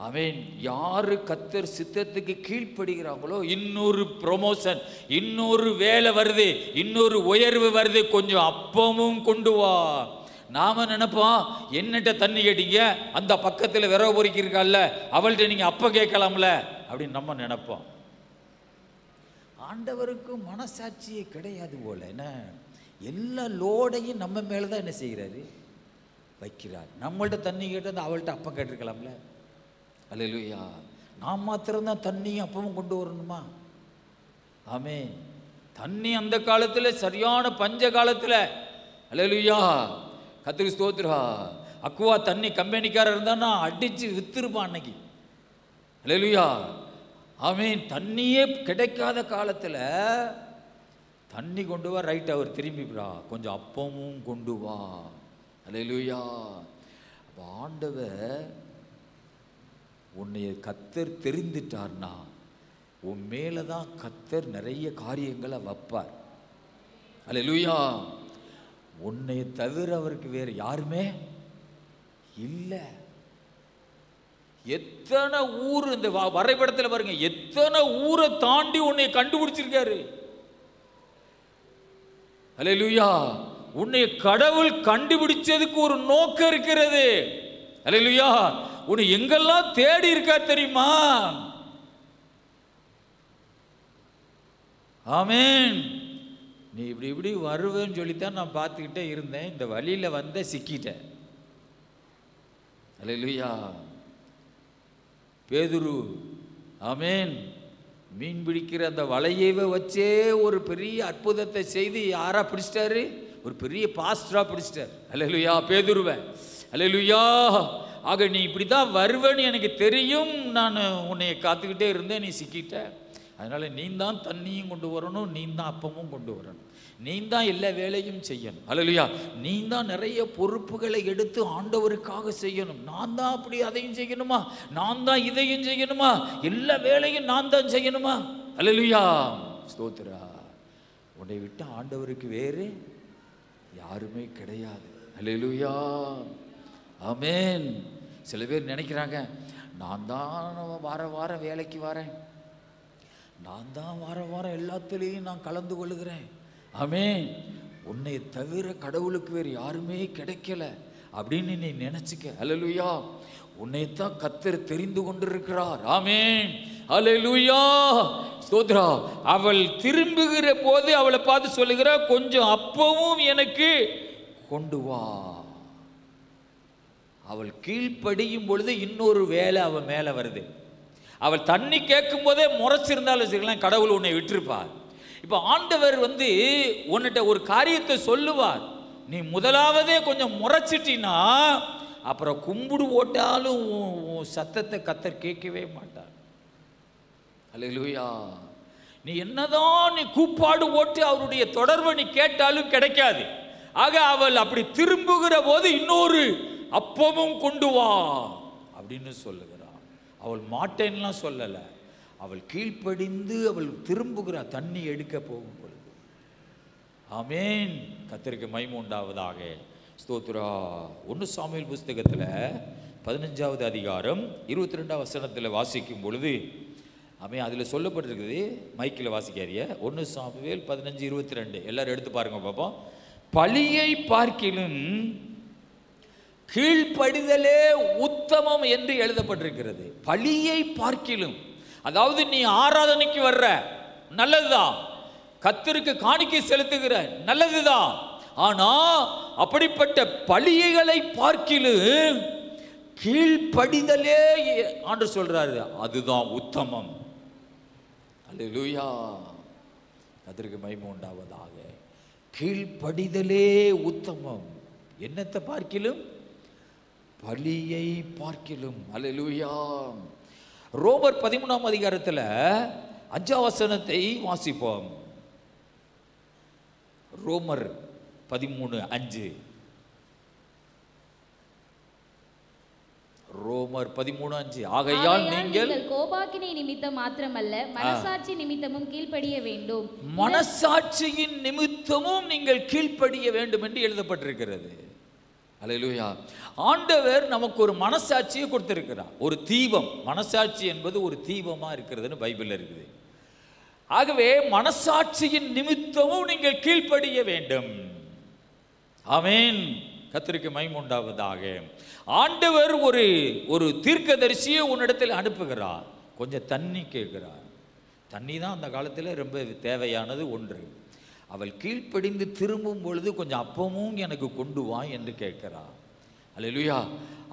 ஆமென். யாரு கர்த்தர் சித்தத்துக்கு கீழ்ப்படுகிறாங்களோ இன்னொரு ப்ரமோஷன், இன்னொரு வேலை வருது, இன்னொரு உயர்வு வருது, கொஞ்சம் அப்பமும் கொண்டு வா. நாம நினைப்போம், என்னட்ட தண்ணி கேட்டீங்க, அந்த பக்கத்தில் விரவ பொறிக்கிருக்கால அவள்கிட்ட நீங்கள் அப்போ கேட்கலாம்ல அப்படின்னு நம்ம நினைப்போம். ஆண்டவருக்கு மனசாட்சியே கிடையாது போல. என்ன எல்லா லோடையும் நம்ம மேலே தான் என்ன செய்கிறாரு, வைக்கிறார். நம்மள்ட்ட தண்ணி கேட்டு அவள்கிட்ட அப்பம் கேட்டிருக்கலாம்ல. அல்லேலூயா. நாம் மாத்திரம்தான் தண்ணியும் அப்பவும் கொண்டு வரணுமா? ஆமென். தண்ணி அந்த காலத்தில் சரியான பஞ்ச காலத்தில், அல்லேலூயா கர்த்தருக்கு ஸ்தோத்திரம், அக்குவா தண்ணி கம்பெனிக்காரர் இருந்தான்னா அடித்து வித்துருப்பான் அன்னைக்கு. அல்லேலூயா. ஆமென். தண்ணியே கிடைக்காத காலத்தில் தண்ணி கொண்டு வா, ரைட், அவர் திரும்பிப்பா, கொஞ்சம் அப்பமும் கொண்டு வா. அல்லேலூயா. ஆண்டவர் உன்னைய கர்த்தர் தெரிந்துட்டார்னா உன் மேலே தான் கர்த்தர் நிறைய காரியங்களை வைப்பார். அல்லேலூயா. உன்னை தவிர அவருக்கு வேறு யாருமே இல்லை. எத்தனை ஊர் இந்த வரைபடத்தில் பாருங்க, எத்தனை ஊரை தாண்டி உன்னை கண்டுபிடிச்சிருக்காரு. அல்லேலூயா. உன்னை கடவுள் கண்டுபிடிச்சதுக்கு ஒரு நோக்கம் இருக்கிறது. அல்லேலூயா. உன்னை எங்கெல்லாம் தேடி இருக்கார் தெரியுமா? ஆமென். நீ இப்படி இப்படி வருவேன்னு சொல்லித்தான் நான் பார்த்துக்கிட்டே இருந்தேன். இந்த வழியில் வந்த சிக்கிட்டேன். அல்லேலூயா. பேதுரு, ஆமென், மீன் பிடிக்கிற அந்த வலையவை வச்சே ஒரு பெரிய அற்புதத்தை செய்து யாரா பிடிச்சிட்டாரு? ஒரு பெரிய பாஸ்டரா பிடிச்சிட்டார். அல்லேலூயா. பேதுருவை. அல்லேலூயா. ஆக நீ இப்படி தான் வருவேன்னு எனக்கு தெரியும். நான் உன்னை காத்துக்கிட்டே இருந்தேன், நீ சிக்கிட்ட. அதனால் நீ தான் தண்ணியும் கொண்டு வரணும், நீ தான் அப்பமும் கொண்டு வரணும், நீ தான் எல்லா வேலையும் செய்யணும். அல்லேலூயா. நீ தான் நிறைய பொறுப்புகளை எடுத்து ஆண்டவருக்காக செய்யணும். நான் தான் அப்படி அதையும் செய்யணுமா, நான் தான் இதையும் செய்யணுமா, எல்லா வேலையும் நான் தான் செய்யணுமா? அல்லேலூயா. ஸ்தோத்திரா. உன்னை விட்டு ஆண்டவருக்கு வேறு யாருமே கிடையாது. அல்லேலூயா. ஆமென். சில பேர் நினைக்கிறாங்க, நான் தான் வாரம் வேலைக்கு வரேன், நான் தான் வாரம் எல்லாத்துலேயும் நான் கலந்து கொள்ளுகிறேன். ஆமென். உன்னை தவிர கடவுளுக்கு வேறு யாருமே கிடைக்கல அப்படின்னு நீ நினைச்சுக்க. அல்லேலூயா. உன்னைத்தான் கர்த்தர் தெரிந்து கொண்டிருக்கிறார். ஆமென். அல்லேலூயா. ஸ்தோத்திரா. அவள் திரும்புகிற போது அவளை பார்த்து சொல்லுகிறார், கொஞ்சம் அப்பவும் எனக்கு கொண்டு வா. அவள் கீழ்ப்படியும் பொழுது இன்னொரு வேலை அவள் மேலே வருது. அவள் தண்ணி கேட்கும் போதே முறைச்சிருந்தாலும் வச்சுக்கலாம், கடவுள் உன்னை விட்டுருப்பார். இப்போ ஆண்டவர் உன்னிட்ட ஒரு காரியத்தை சொல்லுவார். நீ முதலாவதே கொஞ்சம் முறைச்சிட்டினா அப்புறம் கும்பிடு ஓட்டாலும் சத்தத்தை கர்த்தர் கேட்கவே மாட்டார். அல்லேலூயா. நீ என்னதான் நீ கூப்பாடு ஓட்டு அவருடைய தொடர்பை நீ கேட்டாலும் கிடைக்காது. ஆக அவள் அப்படி திரும்புகிற போது இன்னொரு அப்பமும் கொண்டு வா அப்படின்னு சொல்லுகிறாள். அவள் மாட்டேன்லாம் சொல்லலை, அவள் கீழ்ப்படிந்து அவள் திரும்புகிறாள் தண்ணி எடுக்க போகும் பொழுது. ஆமென். கர்த்தருக்கு மகிமை உண்டாவதாக. ஸ்தோத்திரா. 1 சாமுவேல் புஸ்தகத்தில் 15வது அதிகாரம் 22வது வசனத்தில் வாசிக்கும் பொழுது, ஆமென், அதில் சொல்லப்பட்டிருக்குது. மைக்கில் வாசிக்காரிய 1 சாமுவேல் 15:22 எல்லாரும் எடுத்து பாருங்க பாப்போம். பழியை பார்க்கிலும் கீழ்ப்படிதலே உத்தமம் என்று எழுதப்பட்டிருக்கிறது. பழியை பார்க்கிலும், அதாவது நீ ஆராதனைக்கு வர்ற நல்லதுதான், கர்த்தருக்கு காணிக்கை செலுத்துகிற நல்லதுதான், ஆனா அப்படிப்பட்ட பழிகளை பார்க்கிலும் கீழ்ப்படிதலே ஆண்டு சொல்றாரு, அதுதான் உத்தமம். அல்லேலூயா. கர்த்தருக்கு மகிமை உண்டாவதாக. கீழ்ப்படிதலே உத்தமம். என்னத்தை பார்க்கிலும்? பலியை பார்க்கிலும். அல்லேலூயா. ரோமர் 13ஆம் அதிகாரத்தில் 5ஆம் வசனத்தை வாசிப்போம். ரோமர் 13:5. ரோமர் 13:5. ஆகையால் நீங்கள் கோபாக்கினை நிமித்தம் மாத்திரமல்ல மனசாட்சி நிமித்தமும் கீழ்ப்படிய வேண்டும். மனசாட்சியின் நிமித்தமும் நீங்கள் கீழ்ப்படிய வேண்டும் என்று எழுதப்பட்டிருக்கிறது. அல்லேலூயா. ஆண்டவர் நமக்கு ஒரு மனசாட்சியை கொடுத்திருக்கிறார், ஒரு தீபம். மனசாட்சி என்பது ஒரு தீபமா இருக்கிறதுன்னு பைபிள்ல இருக்குது. ஆகவே மனசாட்சியின் நிமித்தமும் நீங்கள் கீழ்ப்படிய வேண்டும். ஆமென். கர்த்தருக்கு மகிமை உண்டாவதாக. ஆண்டவர் ஒரு தீர்க்கதரிசியை உன்னிடத்தில் அனுப்புகிறார். கொஞ்சம் தண்ணி கேட்கிறார். தண்ணி தான் அந்த காலத்தில் ரொம்ப தேவையானது ஒன்று. அவள் கீழ்ப்படிந்து திரும்பும் பொழுது கொஞ்சம் அப்பமும் எனக்கு கொண்டு வா என்று கேட்கிறார். அல்லேலூயா.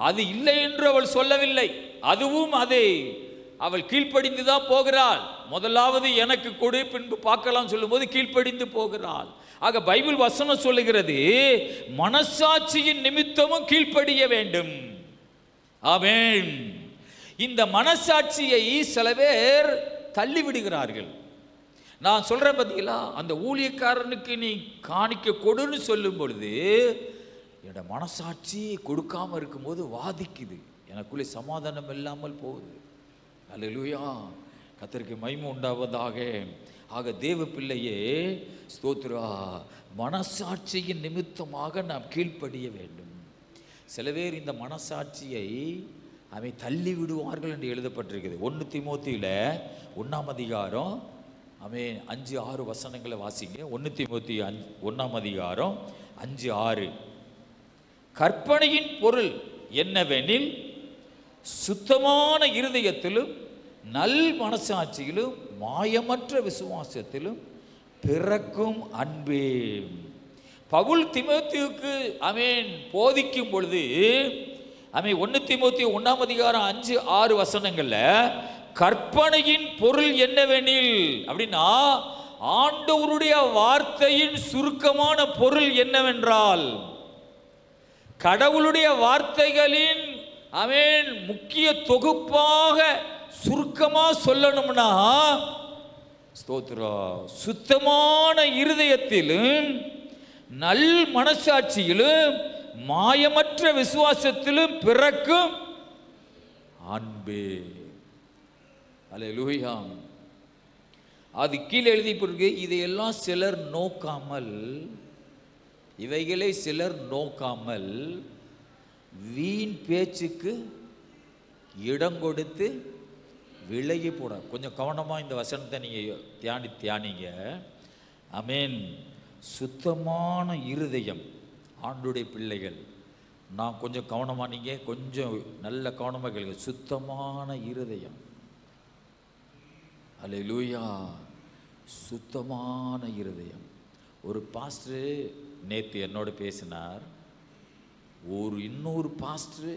அது இல்லை என்று அவள் சொல்லவில்லை. அதுவும் அதை அவள் கீழ்ப்படிந்து தான் போகிறாள். முதலாவது எனக்கு கொடு, பின்பு பார்க்கலாம் சொல்லும்போது கீழ்ப்படிந்து போகிறாள். ஆக பைபிள் வசனம் சொல்லுகிறது, மனசாட்சியின் நிமித்தமும் கீழ்ப்படிய வேண்டும். ஆமென். இந்த மனசாட்சியை சில பேர் தள்ளி விடுகிறார்கள். நான் சொல்றேன் பார்த்தீங்களா, அந்த ஊழியக்காரனுக்கு நீ காணிக்க கொடுன்னு சொல்லும் பொழுது என்னோட மனசாட்சி கொடுக்காம இருக்கும்போது வாதிக்குது, எனக்குள்ளே சமாதானம் இல்லாமல் போகுது. அல்லேலூயா, கர்த்தருக்கு மகிமை உண்டாவதாக. ஆக தேவ பிள்ளையே ஸ்தோத்திரா, மனசாட்சியின் நிமித்தமாக நாம் கீழ்ப்படிய வேண்டும். சில பேர் இந்த மனசாட்சியை அவை தள்ளி விடுவார்கள் என்று எழுதப்பட்டிருக்குது. 1 தீமோத்தேயுல 1ஆம் அதிகாரம் 5-6 வசனங்களை வாசிங்க. 1 தீமோத்தேயு 1ஆம் அதிகாரம் 5-6. கற்பனையின் பொருள் என்னவெனில், சுத்தமான இருதயத்திலும் நல் மனசாட்சியிலும் மாயமற்ற விசுவாசத்திலும் பிறக்கும் அன்பே. பவுல் தீமோத்தேயுக்கு போதிக்கும் பொழுது 1 தீமோத்தேயு 1ஆம் அதிகாரம் 5-6 வசனங்கள்ல கற்பனையின் பொருள் என்னவெனில் அப்படின்னா, ஆண்டவருடைய வார்த்தையின் சுருக்கமான பொருள் என்னவென்றால், கடவுளுடைய வார்த்தைகளின் முக்கிய தொகுப்பாக சுருக்கமா சொல்லணும்னா, ஸ்தோத்திரா, சுத்தமான இருதயத்திலும் நல் மனசாட்சியிலும் மாயமற்ற விசுவாசத்திலும் பிறக்கும் அன்பே. அல்லேலூயா. அது கீழே எழுதி போயிருக்கு, இதையெல்லாம் சிலர் நோக்காமல், இவைகளை சிலர் நோக்காமல் வீண் பேச்சுக்கு இடம் கொடுத்து விலகி போட. கொஞ்சம் கவனமாக இந்த வசனத்தை நீங்கள் தியானிங்க. சுத்தமான இருதயம் ஆண்டுடைய பிள்ளைகள், நான் கொஞ்சம் கவனமாக, நீங்கள் கொஞ்சம் நல்ல கவனமாக கேளுங்க. சுத்தமான இருதயம். அல்லேலூயா, சுத்தமான இருதயம். ஒரு பாஸ்டர் நேற்று என்னோட பேசினார். இன்னொரு பாஸ்டர்,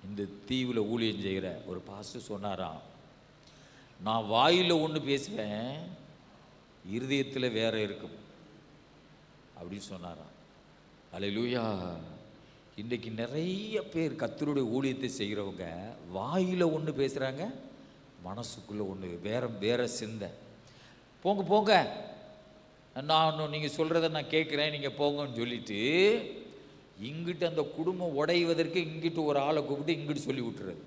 இந்த தீவில் ஊழியம் செய்கிற ஒரு பாஸ்டர் சொன்னாராம், நான் வாயில் ஒன்று பேசுவேன், இருதயத்தில் வேற இருக்கும் அப்படின்னு சொன்னாராம். அல்லேலூயா. இன்றைக்கு நிறைய பேர் கர்த்தருடைய ஊழியத்தை செய்கிறவங்க வாயில் ஒன்று பேசுகிறாங்க, மனசுக்குள்ளே ஒன்று வேற சிந்தை. போங்க போங்க, நான் நீங்கள் சொல்கிறத நான் கேட்குறேன், நீங்கள் போங்கன்னு சொல்லிட்டு இங்கிட்டு அந்த குடும்பம் உடைவதற்கு இங்கிட்டு ஒரு ஆளை கூப்பிட்டு இங்கிட்டு சொல்லி விட்டுறது.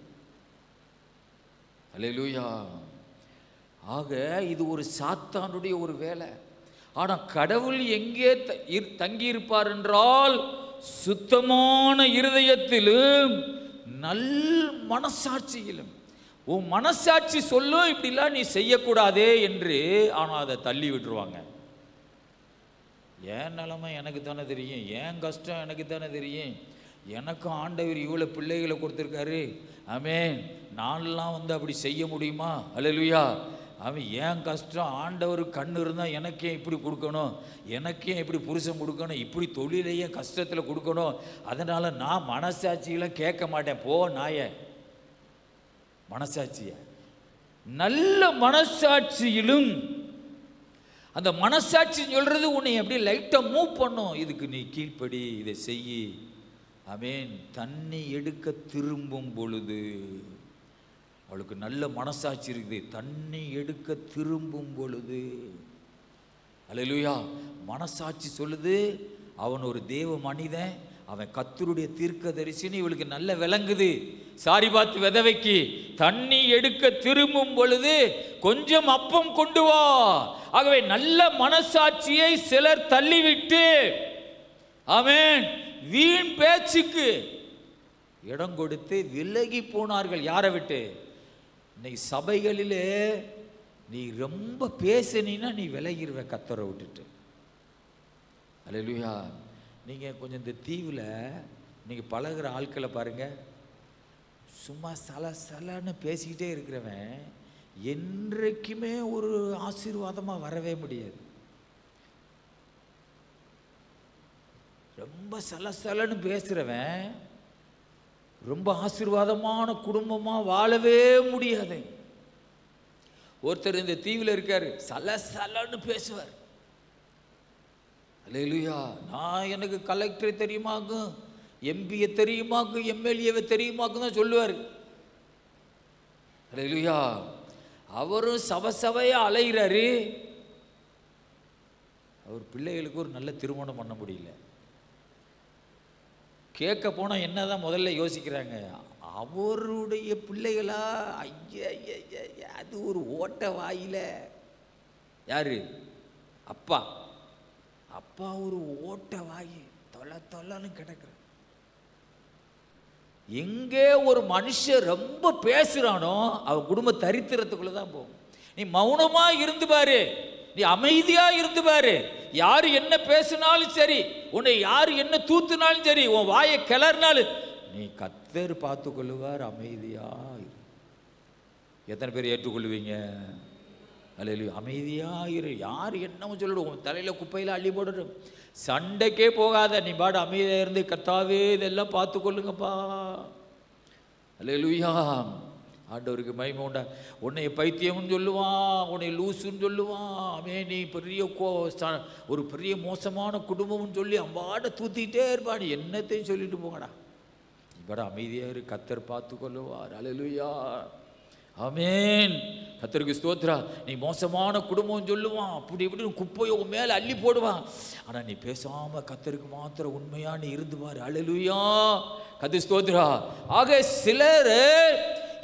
அல்லேலூயா. ஆக இது ஒரு சாத்தானுடைய ஒரு வேலை. ஆனால் கடவுள் எங்கே தங்கியிருப்பார் என்றால், சுத்தமான இருதயத்திலும் நல் மனசாட்சியிலும். உன் மனசாட்சி சொல்லும் இப்படிலாம் நீ செய்யக்கூடாதே என்று, ஆனால் அதை தள்ளி விட்டுருவாங்க. என் நிலைமை எனக்கு தானே தெரியும், என் கஷ்டம் எனக்கு தானே தெரியும், எனக்கும் ஆண்டவர் இவ்வளோ பிள்ளைகளை கொடுத்துருக்காரு, நான்லாம் அப்படி செய்ய முடியுமா? அல்லேலூயா. என் கஷ்டம், ஆண்டவர் கண் இருந்தால் எனக்கே இப்படி கொடுக்கணும், எனக்கே இப்படி புருஷன் கொடுக்கணும், இப்படி தொழிலையே கஷ்டத்தில் கொடுக்கணும், அதனால் நான் மனசாட்சியெல்லாம் கேட்க மாட்டேன். போ நாய மனசாட்சிய. நல்ல மனசாட்சியிலும், அந்த மனசாட்சி சொல்றது உன்னை அப்படியே லைட்டாக மூவ் பண்ணும், இதுக்கு நீ கீழ்ப்படி, இதை செய்யி. தண்ணி எடுக்க திரும்பும் பொழுது, அவளுக்கு நல்ல மனசாட்சி இருக்குது, தண்ணி எடுக்க திரும்பும் பொழுது, அல்லேலூயா, மனசாட்சி சொல்லுது அவன் ஒரு தேவ மனிதன், அவன் கர்த்தருடைய தீர்க்கதரிசின்னு இவளுக்கு நல்ல விளங்குது. சாரிபாத் விதவைக்கு தண்ணி எடுக்க திரும்பும் பொழுது கொஞ்சம் அப்பம் கொண்டு வா. ஆகவே நல்ல மனசாட்சியை சிலர் தள்ளிவிட்டு வீண் பேச்சுக்கு இடம் கொடுத்து விலகி போனார்கள். யாரை விட்டு? இன்னைக்கு சபைகளிலே நீ ரொம்ப பேசினா நீ விலகிடுவ கர்த்தரை விட்டுட்டு. அல்லேலூயா. நீங்கள் கொஞ்சம் இந்த தீவில் நீங்கள் பழகிற ஆட்களை பாருங்கள், சும்மா சலன்னு பேசிக்கிட்டே இருக்கிறவன் என்றைக்குமே ஒரு ஆசீர்வாதமாக வரவே முடியாது. ரொம்ப சலன்னு பேசுகிறவன் ரொம்ப ஆசீர்வாதமான குடும்பமாக வாழவே முடியாது. ஒருத்தர் இந்த தீவில் இருக்கார், சலன்னு பேசுவார். அல்லேலூயா. நான் எனக்கு கலெக்டரை தெரியுமாக்கும், எம்பியை தெரியுமாக்கும், எம்எல்ஏவை தெரியுமாக்கும் தான் சொல்லுவார். அல்லேலூயா. அவரும் சபையாக அலைகிறாரு, அவர் பிள்ளைகளுக்கு ஒரு நல்ல திருமணம் பண்ண முடியல. கேட்க போனால் என்ன தான் முதல்ல யோசிக்கிறாங்க, அவருடைய பிள்ளைகளா? ஐயா அது ஒரு ஓட்ட வாயில. யாரு? அப்பா. அப்பா ஒரு ஓட்ட வாய், தொலை தொலைன்னு கிடக்குற. எங்கே ஒரு மனுஷன் ரொம்ப பேசுறானோ அவன் குடும்ப தரித்திரத்துக்குள்ள தான் போகும். நீ மௌனமா இருந்து பாரு, நீ அமைதியா இருந்து பாரு. யாரு என்ன பேசினாலும் சரி, உன்னை யாரு என்ன தூத்துனாலும் சரி, உன் வாயை கிளறினாலும் நீ கர்த்தர் பார்த்து கொள்ளுவார். அமைதியா இரு. எத்தனை பேர் ஏற்றுக்கொள்வீங்க? அல்ல, அமைதியா இரு. யார் என்னமோ சொல்லிடும், உன் தலையில குப்பையில அள்ளி போடணும். சண்டைக்கே போகாத, நீ பாடு அமைதியா இருந்து, கர்த்தாவே இதெல்லாம் பார்த்து கொள்ளுங்கப்பா. அல்லேலூயா. ஆண்டவருக்கு மகிமை உண்டா. உன்னை பைத்தியம்னு சொல்லுவான், உன்னை லூசுன்னு சொல்லுவான். நீ பெரிய ஒரு பெரிய மோசமான குடும்பம்னு சொல்லி அம்பாட தூத்திக்கிட்டே இருப்பா. நீ என்னத்தையும் சொல்லிட்டு போங்கடா. இப்பட அமைதியா இரு, கர்த்தர் பார்த்து கொள்ளுவார். அல்லேலூயா. ஆமென். கர்த்தருக்கு ஸ்தோத்திரா. நீ மோசமான குடும்பம் சொல்லுவான், அப்படி இப்படி குப்பையோ மேலே அள்ளி போடுவான். ஆனால் நீ பேசாம கர்த்தருக்கு மாத்திரம் உண்மையா நீ இருந்து பாரு. அல்லேலூயா. கர்த்தர் ஸ்தோத்திரா. ஆக சிலர்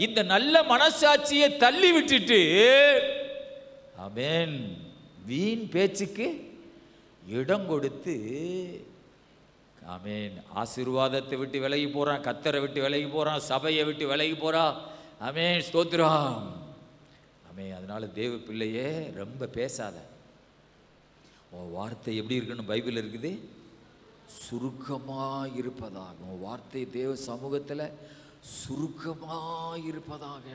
இந்த நல்ல மனசாட்சியை தள்ளி விட்டுட்டு, ஆமென், வீண் பேச்சுக்கு இடம் கொடுத்து, ஆமென், ஆசீர்வாதத்தை விட்டு விலகி போறான், கர்த்தரை விட்டு விலகி போறான், சபையை விட்டு விலகி போறான். ஆமென், ஸ்தோத்திரம். ஆமென். அதனால தேவ பிள்ளையே ரொம்ப பேசாத. உன் வார்த்தை எப்படி இருக்குன்னு பைபிள் இருக்குது, சுருக்கமாக இருப்பதாக. உன் வார்த்தை தேவ சமூகத்தில் சுருக்கமாக இருப்பதாக.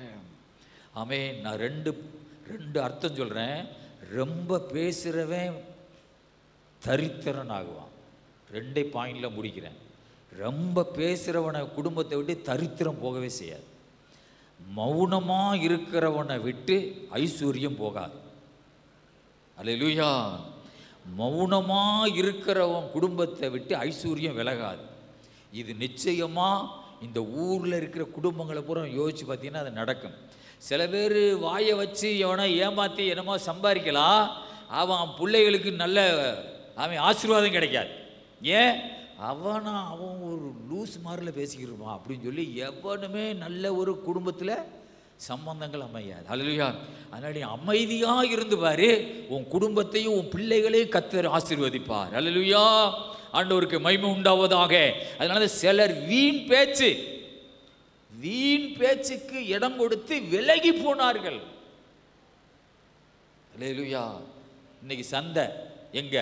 ஆமென். நான் ரெண்டு அர்த்தம் சொல்கிறேன். ரொம்ப பேசுகிறவன் தரித்திரன் ஆகுவான். 2 பாயிண்டில் முடிக்கிறேன். ரொம்ப பேசுகிறவனை குடும்பத்தை விட்டு தரித்திரம் போகவே செய்யாது. மௌனமாக இருக்கிறவனை விட்டு ஐஸ்வர்யம் போகாது. அல்லேலூயா. மௌனமாக இருக்கிறவன் குடும்பத்தை விட்டு ஐஸ்வர்யம் விலகாது. இது நிச்சயமாக இந்த ஊரில் இருக்கிற குடும்பங்களை பூரா யோசித்து பார்த்தீங்கன்னா அது நடக்கும். சில பேர் வாயை வச்சு எவனை ஏமாற்றி என்னமோ சம்பாதிக்கலாம், அவன் பிள்ளைகளுக்கு நல்ல ஆசீர்வாதம் கிடைக்காது. ஏன்? அவன் ஒரு லூஸ் மாதிரில பேசிக்கிட்டு இருப்பான் அப்படின்னு சொல்லி எவனுமே நல்ல ஒரு குடும்பத்தில் சம்பந்தங்கள் அமையாது. அல்லேலூயா. அதனால நீ அமைதியாக இருந்து பாரு, உன் குடும்பத்தையும் உன் பிள்ளைகளையும் கர்த்தர் ஆசீர்வதிப்பார். அல்லேலூயா. ஆண்டவருக்கு மகிமை உண்டாவதாக. அதனால சிலர் வீண் பேச்சுக்கு இடம் கொடுத்து விலகி போனார்கள். அல்லேலூயா. இன்னைக்கு சந்தை எங்க?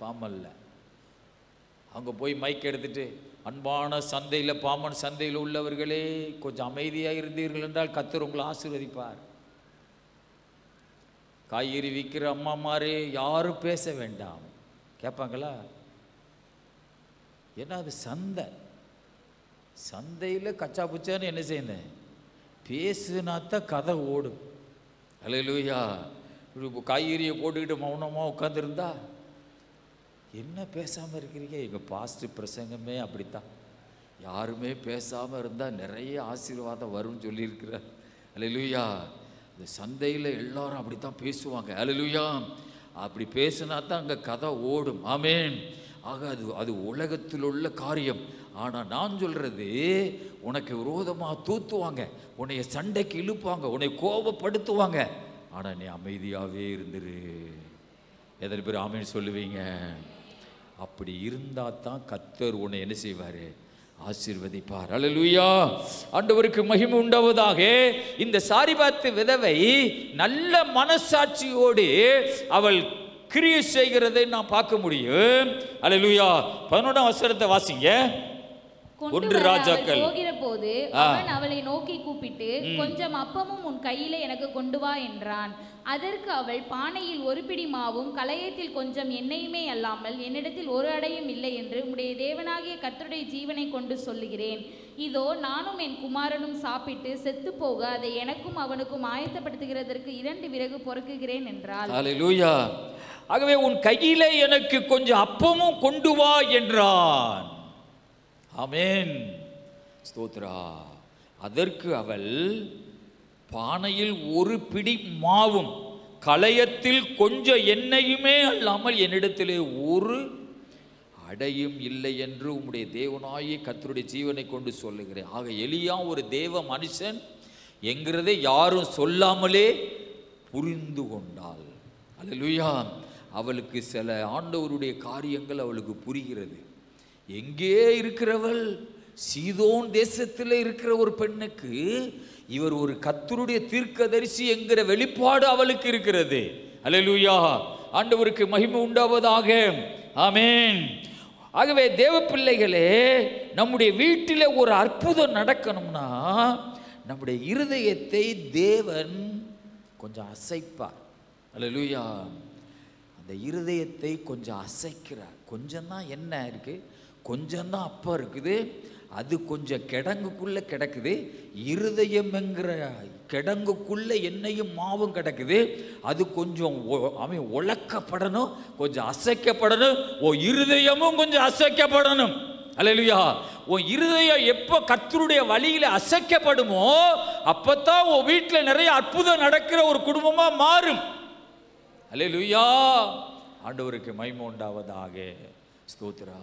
பாமல்ல. அங்கே போய் மைக் எடுத்துட்டு, அன்பான சந்தையில், பாமன் சந்தையில் உள்ளவர்களே கொஞ்சம் அமைதியாக இருந்தீர்கள் என்றால் கர்த்தர் உங்களை ஆசீர்வதிப்பார். காய்கறி விற்கிற அம்மாமாரே யாரும் பேச வேண்டாம். கேட்பாங்களா? ஏன்னா அது சந்தையில் கச்சா புச்சான்னு என்ன செய்யணும், பேசுனாத்தான் கதை ஓடும். அல்லேலூயா. காய்கறியை போட்டுக்கிட்டு மௌனமாக உட்காந்துருந்தா என்ன பேசாமல் இருக்கிறீங்க? எங்கள் பாஸ்ட் பிரசங்கமே அப்படித்தான். யாருமே பேசாமல் இருந்தால் நிறைய ஆசீர்வாதம் வரும்னு சொல்லியிருக்கிறார். அல்லேலூயா. இந்த சந்தையில் எல்லாரும் அப்படித்தான் பேசுவாங்க. அல்லேலூயா. அப்படி பேசினா தான் அங்கே கதை ஓடும். ஆமென். ஆக அது உலகத்தில் உள்ள காரியம். ஆனால் நான் சொல்கிறது, உனக்கு விரோதமாக தூத்துவாங்க, உன்னைய சண்டைக்கு இழுப்பாங்க, உன்னை கோபப்படுத்துவாங்க. ஆனால் நீ அமைதியாகவே இருந்துரு. எத்தனை பேர் ஆமென் சொல்லுவீங்க? அப்படி இருந்தால் தான் கர்த்தர் உன்னை என்ன செய்வார்? ஆசீர்வதிப்பார். அல்லேலூயா. ஆண்டவருக்கு மகிமை உண்டாவதாக. இந்த சாரிபாத்து விதவை நல்ல மனசாட்சியோடு அவள் கிரியை செய்கிறதை நான் பார்க்க முடியும். அல்லேலூயா. 11ஆம் வசனத்தை வாசிங்க. ஒன்று ராஜாக்கள் போகிற போது அவன் அவளை நோக்கி கூப்பிட்டு, கொஞ்சம் அப்பமும் உன் கையிலே எனக்கு கொண்டு வா என்றான். அதற்கு அவள், பானையில் 1 பிடி மாவும் கலயத்தில் கொஞ்சம் எண்ணெயுமே அல்லாமல் என்னிடத்தில் ஒரு அடையும் இல்லை என்று உம்முடைய தேவனாகிய கர்த்தருடைய ஜீவனை கொண்டு சொல்லுகிறேன். இதோ நானும் என் குமாரனும் சாப்பிட்டு செத்து போக அதை எனக்கும் அவனுக்கும் ஆயத்தப்படுத்துகிறதற்கு 2 விறகு பொறுக்குகிறேன் என்றாள். அல்லேலூயா. ஆகவே உன் கையிலே எனக்கு கொஞ்சம் அப்பமும் கொண்டு வா என்றான். ஆமென். ஸ்தோத்ரா. அதற்கு அவள், பானையில் 1 பிடி மாவும் கலயத்தில் கொஞ்சம் எண்ணெயுமே அல்லாமல் என்னிடத்திலே ஒரு அடையும் இல்லை என்று உம்முடைய தேவனாகிய கர்த்தருடைய ஜீவனை கொண்டு சொல்லுகிறேன். ஆக எலியா ஒரு தேவ மனுஷன் என்கிறதை யாரும் சொல்லாமலே புரிந்து கொண்டாள். அல்லேலூயா. அவளுக்கு சில ஆண்டவருடைய காரியங்கள் அவளுக்கு புரிகிறது. எங்கே இருக்கிறவள்? சீதோன் தேசத்தில் இருக்கிற ஒரு பெண்ணுக்கு இவர் ஒரு கர்த்தருடைய தீர்க்கதரிசி என்கிற வெளிப்பாடு அவளுக்கு இருக்கிறது. அல்லேலூயா. ஆண்டவருக்கு மகிமை உண்டாவதாக. ஆமென். ஆகவே தேவ பிள்ளைகளே, நம்முடைய வீட்டில் ஒரு அற்புதம் நடக்கணும்னா நம்முடைய இருதயத்தை தேவன் கொஞ்சம் அசைப்பார். அல்லேலூயா. அந்த இருதயத்தை கொஞ்சம் அசைக்கிறார். கொஞ்சம் தான் என்ன இருக்குது, கொஞ்சம் தான் அப்போ இருக்குது, அது கொஞ்சம் கிடங்குக்குள்ளே கிடக்குது. இருதயம் என்கிற கிடங்குக்குள்ளே எண்ணெயும் மாவும் கிடக்குது. அது கொஞ்சம் அவன் உழக்கப்படணும், கொஞ்சம் அசைக்கப்படணும். இருதயமும் கொஞ்சம் அசைக்கப்படணும். அல்லேலூயா. உன் இருதயம் எப்போ கர்த்தருடைய வழியில் அசைக்கப்படுமோ அப்போத்தான் உன் வீட்டில் நிறைய அற்புதம் நடக்கிற ஒரு குடும்பமாக மாறும். அல்லேலூயா. ஆண்டவருக்கு மகிமை உண்டாவதாக. ஸ்தோத்திரா.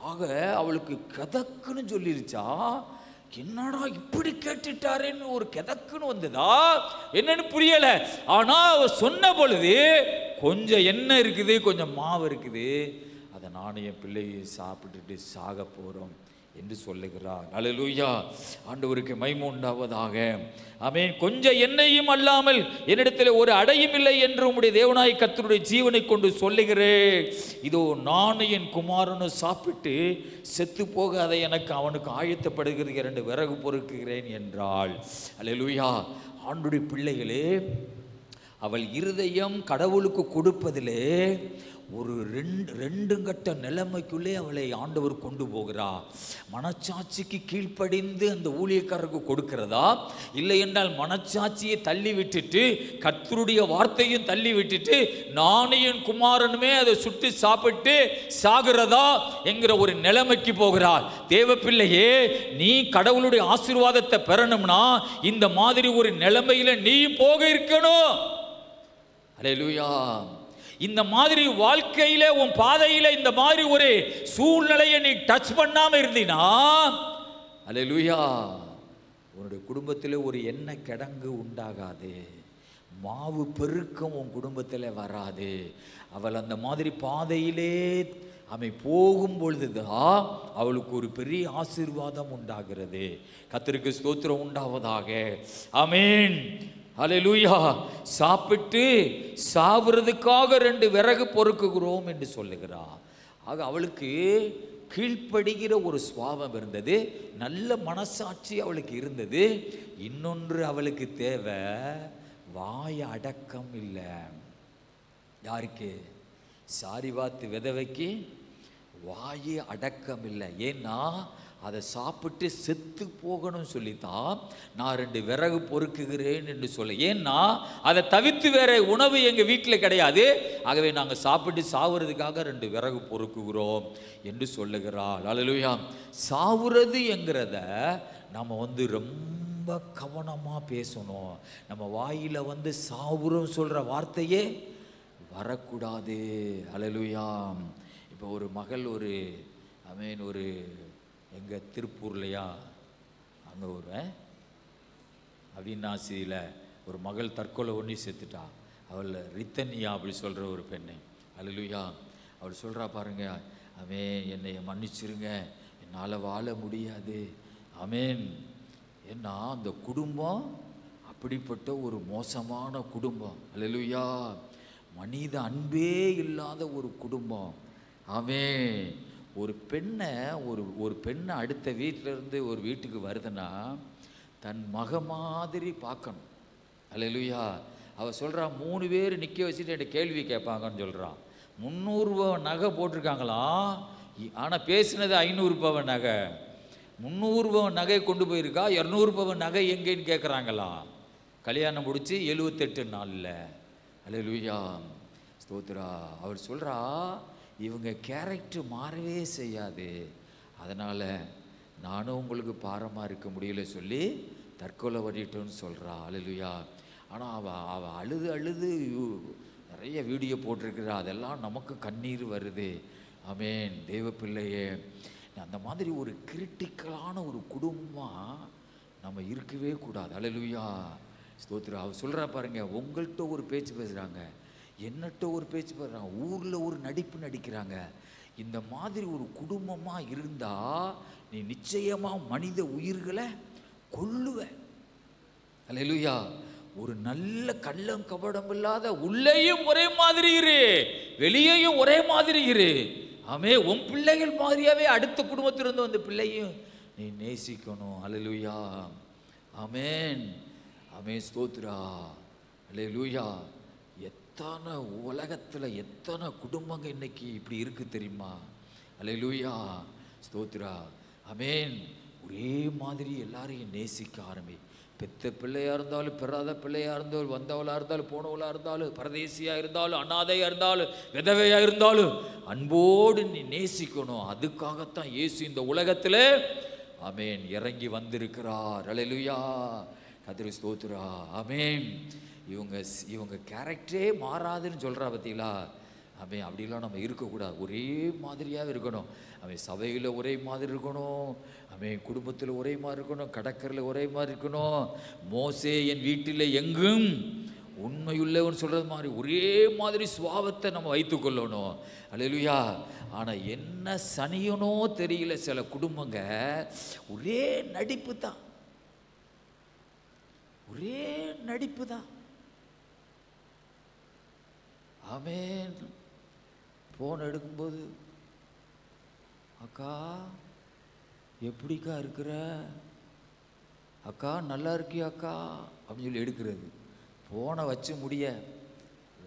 ஆக அவளுக்கு கதக்குன்னு சொல்லிருச்சா, என்னடா இப்படி கேட்டுட்டாரேன்னு ஒரு கதக்குன்னு வந்ததா, என்னன்னு புரியல. ஆனா அவ சொன்ன பொழுது கொஞ்சம் எண்ணெய் இருக்குது, கொஞ்சம் மாவு இருக்குது, அதை நானும் என் பிள்ளையை சாப்பிட்டுட்டு சாக போறோம் என்று சொல்லுகிறார். அல்லேலூயா. ஆண்டவருக்கு மகிமை உண்டாவதாக. ஆமென். கொஞ்சம் எண்ணெயும் அல்லாமல் என்னிடத்தில் ஒரு அடையும் இல்லை என்று உம்முடைய தேவனாகிய கர்த்தருடைய ஜீவனை கொண்டு சொல்லுகிறேன். இதோ நானும் என் குமாரனும் சாப்பிட்டு செத்து போக அதை எனக்கு அவனுக்கு ஆயத்தப்படுகிறது 2 விறகு பொறுக்குகிறேன் என்றாள். அல்லேலூயா. ஆண்டவருடைய பிள்ளைகளே, அவள் இருதயம் கடவுளுக்கு கொடுப்பதிலே ஒரு ரெண்டு கட்ட நிலைமைக்குள்ளே அவளை ஆண்டவர் கொண்டு போகிறார். மனச்சாட்சிக்கு கீழ்ப்படிந்து அந்த ஊழியக்காரருக்கு கொடுக்கிறதா, இல்லை என்றால் மனச்சாட்சியை தள்ளி விட்டுட்டு கர்த்தருடைய வார்த்தையும் தள்ளி விட்டுட்டு நானும் என் குமாரனுமே அதை சுட்டு சாப்பிட்டு சாகிறதா என்கிற ஒரு நிலைமைக்கு போகிறார். தேவ பிள்ளையே, நீ கடவுளுடைய ஆசீர்வாதத்தை பெறணும்னா இந்த மாதிரி ஒரு நிலைமையில நீ போக இருக்கணும். அல்லேலூயா. இந்த மாதிரி வாழ்க்கையில உன் பாதையில இந்த மாதிரி ஒரு சூழ்நிலையை நீ டச் பண்ணாம இருந்தீனா, அல்லேலூயா, உன்னுடைய குடும்பத்தில் ஒரு எண்ணெய் கிடங்கு உண்டாகாது, மாவு பெருக்கம் உன் குடும்பத்தில் வராது. அவள் அந்த மாதிரி பாதையிலே அவன் போகும் பொழுதுதான் அவளுக்கு ஒரு பெரிய ஆசீர்வாதம் உண்டாகிறது. கர்த்தருக்கு ஸ்தோத்திரம் உண்டாவதாக. ஆமென். அல்லேலூயா. சாப்பிட்டு சாவுறதுக்காக 2 விறகு பொறுக்குகிறோம் என்று சொல்லுகிறார். ஆக அவளுக்கு கீழ்ப்படுகிற ஒரு சுவாபம் இருந்தது, நல்ல மனசாட்சி அவளுக்கு இருந்தது. இன்னொன்று அவளுக்கு தேவை, வாய் அடக்கம் இல்லை. யாருக்கு? சாரிபாத் விதவைக்கு வாய் அடக்கம் இல்லை. ஏன்னா அதை சாப்பிட்டு செத்து போகணும்னு சொல்லித்தான் நான் 2 விறகு பொறுக்குகிறேன் என்று சொல்ல. ஏன்னா அதை தவிர்த்து வேற உணவு எங்கள் வீட்டில் கிடையாது. ஆகவே நாங்கள் சாப்பிட்டு சாவுறதுக்காக 2 விறகு பொறுக்குகிறோம் என்று சொல்லுகிறாள். அல்லேலூயா. சாவுறது என்கிறத நம்ம ரொம்ப கவனமாக பேசணும். நம்ம வாயில் சாவுறோம் சொல்கிற வார்த்தையே வரக்கூடாது. அல்லேலூயா. இப்போ ஒரு மகள் ஒரு எங்கள் திருப்பூர்லையா அங்கே ஒரு அவிநாசியில் ஒரு மகள் தற்கொலை ஒன்றி செத்துட்டா. அவள் ரித்தன்யா அப்படி சொல்கிற ஒரு பெண்ணு. அல்லேலூயா. அவள் சொல்கிறா பாருங்க, ஆமென், என்னை மன்னிச்சிருங்க, என்னால் வாழ முடியாது. ஆமென். ஏன்னா அந்த குடும்பம் அப்படிப்பட்ட ஒரு மோசமான குடும்பம். அல்லேலூயா. மனித அன்பே இல்லாத ஒரு குடும்பம். ஆமென். ஒரு பெண்ணை அடுத்த வீட்டிலேருந்து ஒரு வீட்டுக்கு வருதுன்னா தன் மக மாதிரி பார்க்கணும். அல்லேலூயா. அவள் சொல்கிறா, 3 பேர் நிற்க வச்சுட்டு என்கிட்ட கேள்வி கேட்பாங்கன்னு சொல்கிறான். 300 பவன் நகை போட்டிருக்காங்களாம், ஆனால் பேசினது 500 பவன் நகை. 300 பவன் நகை கொண்டு போயிருக்கா, 200 பவன் நகை எங்கேன்னு கேட்குறாங்களாம். கல்யாணம் முடிச்சு 78 நாளில். அல்லேலூயா. ஸ்தோத்திரா. அவள் சொல்கிறா, இவங்க கேரக்டர் மாறவே செய்யாது, அதனால் நானும் உங்களுக்கு பாரமாக இருக்க முடியல சொல்லி தற்கொலை பண்ணிட்டோன்னு சொல்கிறா. அல்லேலூயா. ஆனால் அவள் அழுது அழுது நிறைய வீடியோ போட்டிருக்கிறா, அதெல்லாம் நமக்கு கண்ணீர் வருது. ஆமென். தேவ பிள்ளையே, அந்த மாதிரி ஒரு கிரிட்டிக்கலான ஒரு குடும்பமாக நம்ம இருக்கவே கூடாது. அல்லேலூயா, ஸ்தோத்திரம். அவர் சொல்கிறா பாருங்க, உங்கள்கிட்ட ஒரு பேச்சு பேசுகிறாங்க, என்னட்ட ஒரு பேச்சு பேசுகிறாங்க, ஊரில் ஒரு நடிப்பு நடிக்கிறாங்க. இந்த மாதிரி ஒரு குடும்பமாக இருந்தால் நீ நிச்சயமாக மனித உயிர்களை கொல்லுவ. அல்லேலூயா. ஒரு நல்ல கள்ளம் கபடம் இல்லாத உள்ளேயும் ஒரே மாதிரி இரு, வெளியேயும் ஒரே மாதிரி இரு. ஆமே, உன் பிள்ளைகள் மாதிரியாவே அடுத்த குடும்பத்திலிருந்து வந்த பிள்ளையும் நீ நேசிக்கணும். அல்லேலூயா. ஆமேன். ஆமேன். ஸ்தோத்ரா. அல்லேலூயா. எத்தனை உலகத்தில் எத்தனை குடும்பங்க இன்னைக்கு இப்படி இருக்கு தெரியுமா? அல்லேலூயா. ஸ்தோத்ரா. ஆமேன். ஒரே மாதிரி எல்லாரையும் நேசிக்க ஆரம்பி. பெத்த பிள்ளையாக இருந்தாலும், பெறாத பிள்ளையாக இருந்தாலும், வந்தவளாக இருந்தாலும், போனவளாக இருந்தாலும், பரதேசியாக இருந்தாலும், அனாதையாக இருந்தாலும், விதவையாக இருந்தாலும் அன்போடு நீ நேசிக்கணும். அதுக்காகத்தான் இயேசு இந்த உலகத்தில் ஆமேன் இறங்கி வந்திருக்கிறார். அல்லேலூயா. கர்த்தருக்கு ஸ்தோத்திரா. ஆமேன். இவங்க கேரக்டரே மாறாதுன்னு சொல்கிறா பார்த்தீங்களா? ஆமேன். அப்படிலாம் நம்ம இருக்கக்கூடாது, ஒரே மாதிரியாக இருக்கணும். அவன் சபையில் ஒரே மாதிரி இருக்கணும், அவன் குடும்பத்தில் ஒரே மாதிரி இருக்கணும், கடற்கரையில் ஒரே மாதிரி இருக்கணும். மோசே என் வீட்டில் எங்கும் உண்மையுள்ளவன் சொல்கிறது மாதிரி ஒரே மாதிரி சுபாவத்தை நம்ம வைத்துக்கொள்ளணும். அல்லேலூயா. ஆனால் என்ன சனியனோ தெரியல, சில குடும்பங்க ஒரே நடிப்பு தான், ஒரே நடிப்பு தான். ஆமென். ஃபோன் எடுக்கும்போது, அக்கா எப்படிக்கா இருக்கிற, அக்கா நல்லா இருக்கியா அக்கா அப்படின்னு சொல்லி எடுக்கிறது. ஃபோனை வச்சு முடிய,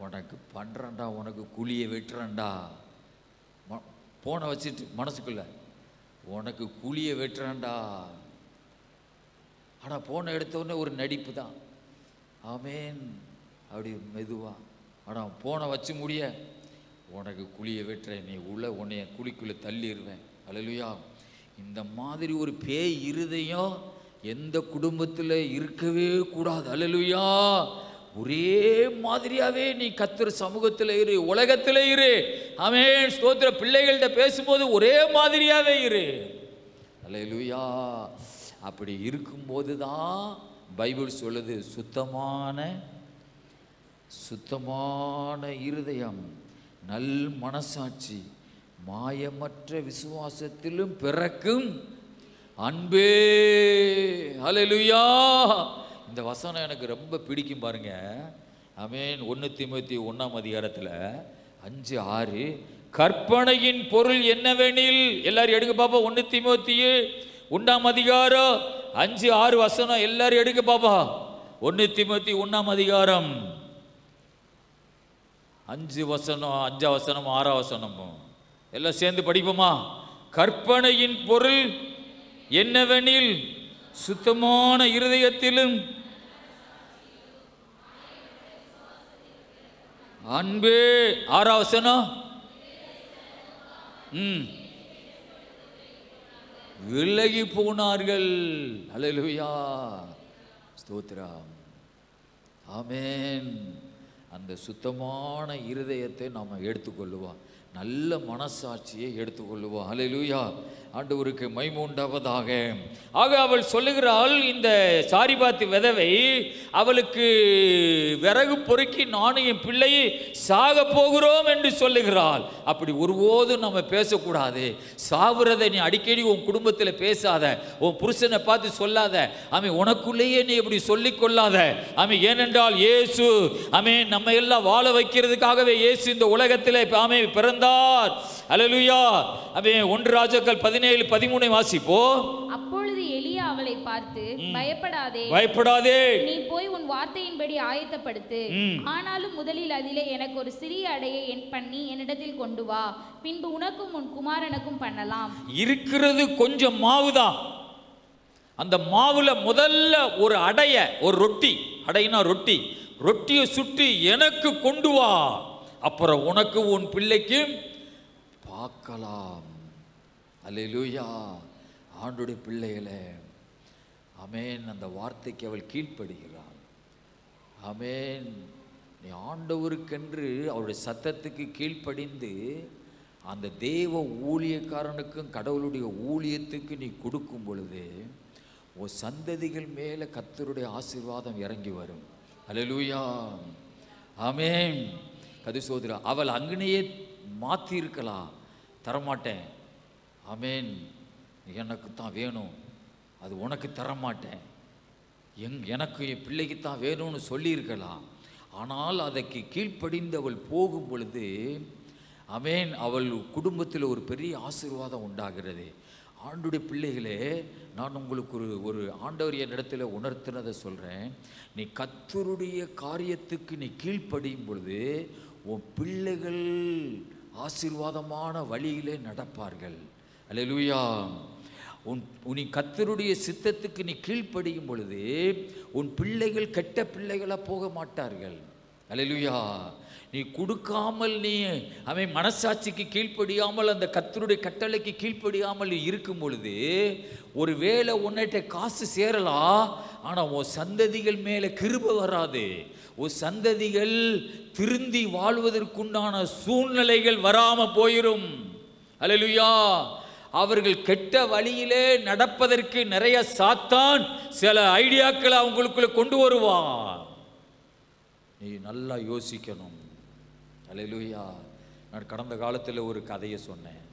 உனக்கு பண்ணுறேன்டா, உனக்கு குழியை வெட்டுறேன்டா. ஃபோனை வச்சுட்டு மனசுக்குள்ள, உனக்கு குழியை வெட்டுறேன்டா. ஆனால் ஃபோனை எடுத்தோடனே ஒரு நடிப்பு தான். ஆமேன். அப்படி மெதுவா. ஆனால் ஃபோனை வச்சு முடிய, உனக்கு குழியை வெட்டுறேன், நீ உன்னைய குழிக்குள்ளே தள்ளிடுவேன். அல்லேலூயா. இந்த மாதிரி ஒரு பேய் இருதயம் எந்த குடும்பத்தில் இருக்கவே கூடாது. அல்லேலூயா. ஒரே மாதிரியாவே நீ கர்த்தர் சமூகத்தில் இரு, உலகத்தில் இரு. ஆமென். ஸ்தோத்திர. பிள்ளைகள்கிட்ட பேசும்போது ஒரே மாதிரியாவே இரு. அல்லேலூயா. அப்படி இருக்கும்போது தான் பைபிள் சொல்லுது, சுத்தமான இருதயம், நல் மனசாட்சி, மாயமற்ற விசுவாசத்திலும் பிறக்கும் அன்பே. அல்லேலூயா. இந்த வசனம் எனக்கு ரொம்ப பிடிக்கும் பாருங்க. ஆமென். 1 தீமோத்தேயு 1 5:6 கற்பனையின் பொருள் என்னவெனில், எல்லாரும் எடுங்க பாப்பா. 1 தீமோத்தேயு 1 5-6 எல்லாரும் எடுங்க பாப்பா. 1 தீமோத்தேயு 1 5 6 எல்லாம் சேர்ந்து படிப்போமா? கற்பனையின் பொருள் என்னவெனில், சுத்தமான இருதயத்திலும் அன்பே. 6 விலகி போனார்கள். அல்லேலூயா. ஸ்தோத்திரம். ஆமென். அந்த சுத்தமான இருதயத்தை நாம் எடுத்துக்கொள்ளுவோம், நல்ல மனசாட்சியை எடுத்துக்கொள்ளுவோம். அல்லேலூயா. ஆண்டவருக்கு மகிமை உண்டாவதாக. ஆக அவள் சொல்லுகிறாள், இந்த சாரிபாத்து விதவை அவளுக்கு விறகு பொறுக்கி நானும் என் பிள்ளையை சாக போகிறோம் என்று சொல்லுகிறாள். அப்படி ஒருபோதும் நம்ம பேசக்கூடாது. சாவுறதை நீ அடிக்கடி உன் குடும்பத்தில் பேசாத, உன் புருஷனை பார்த்து சொல்லாத. ஆமே, உனக்குள்ளேயே நீ இப்படி சொல்லிக் கொள்ளாத. ஆமே, ஏனென்றால் இயேசு ஆமே நம்ம எல்லாம் வாழ வைக்கிறதுக்காகவே இயேசு இந்த உலகத்தில் ஆமே பிறந்தார். அல்லேலூயா. ஆமே. 1 ராஜாக்கள் 17-13 வாசிப்போ. அப்பொழுது எலியா அவளை பார்த்து, பயப்படாதே, நீ போய் உன் வார்த்தையின்படி ஆயத்தப்படுத்து. ஆனாலும் முதலில் அதிலே எனக்கு ஒரு சிறிய அடையை பண்ணி என்னிடத்தில் கொண்டு வா, பின்பு உனக்கும் உன் குமாரனுக்கும் பண்ணலாம். இருக்கிறது கொஞ்சம் மாவுதான். அந்த மாவுல முதல்ல ஒரு அடைய, ஒரு ரொட்டி, அடையினா ரொட்டி, ரொட்டியை சுட்டு எனக்கு கொண்டு வா, அப்புறம் உனக்கு உன் பிள்ளைக்கும் பார்க்கலாம். அல்லேலூயா. ஆண்டோடைய பிள்ளைகளே, ஆமென். அந்த வார்த்தைக்கு அவள் கீழ்ப்படுகிறாள். ஆமென். நீ ஆண்டவருக்கென்று அவருடைய சத்தத்துக்கு கீழ்ப்படிந்து அந்த தேவ ஊழியக்காரனுக்கும் கடவுளுடைய ஊழியத்துக்கு நீ கொடுக்கும் பொழுது உன் சந்ததிகள் மேலே கர்த்தருடைய ஆசீர்வாதம் இறங்கி வரும். அல்லேலூயா. ஆமென். கதிசோதரா, அவள் அங்கனையே மாற்றிருக்கலாம், தரமாட்டேன். ஆமென். எனக்கு தான் வேணும், அது உனக்கு தரமாட்டேன், எனக்கு என் பிள்ளைக்கு தான் வேணும்னு சொல்லியிருக்கலாம். ஆனால் அதற்கு கீழ்ப்படிந்து அவள் போகும் பொழுது ஆமென், அவள் குடும்பத்தில் ஒரு பெரிய ஆசீர்வாதம் உண்டாகிறது. ஆண்டுடைய பிள்ளைகளே, நான் உங்களுக்கு ஒரு ஆண்டவர் என்னிடத்தில் உணர்த்தினதை சொல்கிறேன். நீ கர்த்தருடைய காரியத்துக்கு நீ கீழ்ப்படியும் பொழுது உன் பிள்ளைகள் ஆசீர்வாதமான வழியிலே நடப்பார்கள். அல்லேலூயா. நீ கர்த்தருடைய சித்தத்துக்கு நீ கீழ்ப்படியும் பொழுது உன் பிள்ளைகள் கெட்ட பிள்ளைகளாக போக மாட்டார்கள். அல்லேலூயா. நீ கொடுக்காமல், நீ அவன் மனசாட்சிக்கு கீழ்ப்படியாமல், அந்த கர்த்தருடைய கட்டளைக்கு கீழ்ப்படியாமல் இருக்கும் பொழுது ஒரு வேளை உன்னிட்ட காசு சேரலாம், ஆனால் உன் சந்ததிகள் மேலே கிருபை வராது. உன் சந்ததிகள் திருந்தி வாழ்வதற்குண்டான சூழ்நிலைகள் வராமல் போயிடும். அல்லேலூயா. அவர்கள் கெட்ட வழியிலே நடப்பதற்கு நிறைய சாத்தான் சில ஐடியாக்களை அவங்களுக்குள்ள கொண்டு வருவான். நீ நல்லா யோசிக்கணும். அல்லேலூயா. நான் கடந்த காலத்தில் ஒரு கதையை சொன்னேன்.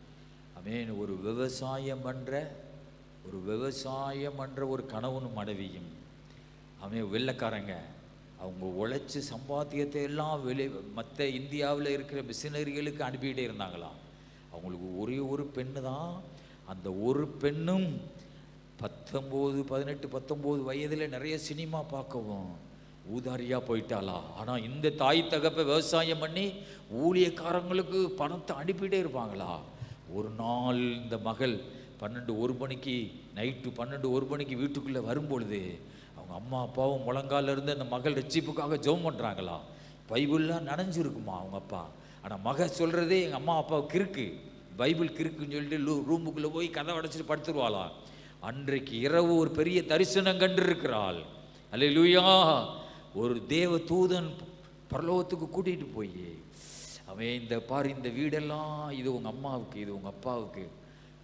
ஆமென். ஒரு விவசாயம் பண்ணுற ஒரு கணவனும் மனைவியும், ஆமென், வெள்ளைக்காரங்க, அவங்க உழைச்சி சம்பாத்தியத்தை எல்லாம் மற்ற இந்தியாவில் இருக்கிற மிஷினரிகளுக்கு அனுப்பிக்கிட்டே இருந்தாங்களாம். அவங்களுக்கு ஒரே ஒரு பெண்ணு தான். அந்த ஒரு பெண்ணும் 18-19 வயதில் நிறைய சினிமா பார்க்கவும் ஊதாரியாக போயிட்டாளா. ஆனால் இந்த தாய் தகப்பை விவசாயம் பண்ணி ஊழியக்காரங்களுக்கு பணத்தை அனுப்பிட்டே இருப்பாங்களா. ஒரு நாள் இந்த மகள் 12-1 மணிக்கு, நைட்டு 12-1 மணிக்கு வீட்டுக்குள்ளே வரும்பொழுது அவங்க அம்மா அப்பாவும் முழங்கால இருந்து அந்த மகள் ரட்சிப்புக்காக ஜெபம் பண்ணுறாங்களா. பைபிள்லாம் நனைஞ்சிருக்குமா அவங்க அப்பா. ஆனால் மக சொல்கிறதே எங்கள் அம்மா அப்பாவுக்கு கிறுக்கு, பைபிள் கிறுக்குன்னு சொல்லிட்டு ரூமுக்குள்ளே போய் கதை அடைச்சிட்டு படுத்துருவாளாம். அன்றைக்கு இரவு ஒரு பெரிய தரிசனம் கண்டிருக்கிறாள். அல்லேலூயா. ஒரு தேவ தூதன் பரலோகத்துக்கு கூட்டிகிட்டு போய், அவன் இந்த பாரு, இந்த வீடெல்லாம் இது உங்கள் அம்மாவுக்கு, இது உங்கள் அப்பாவுக்கு,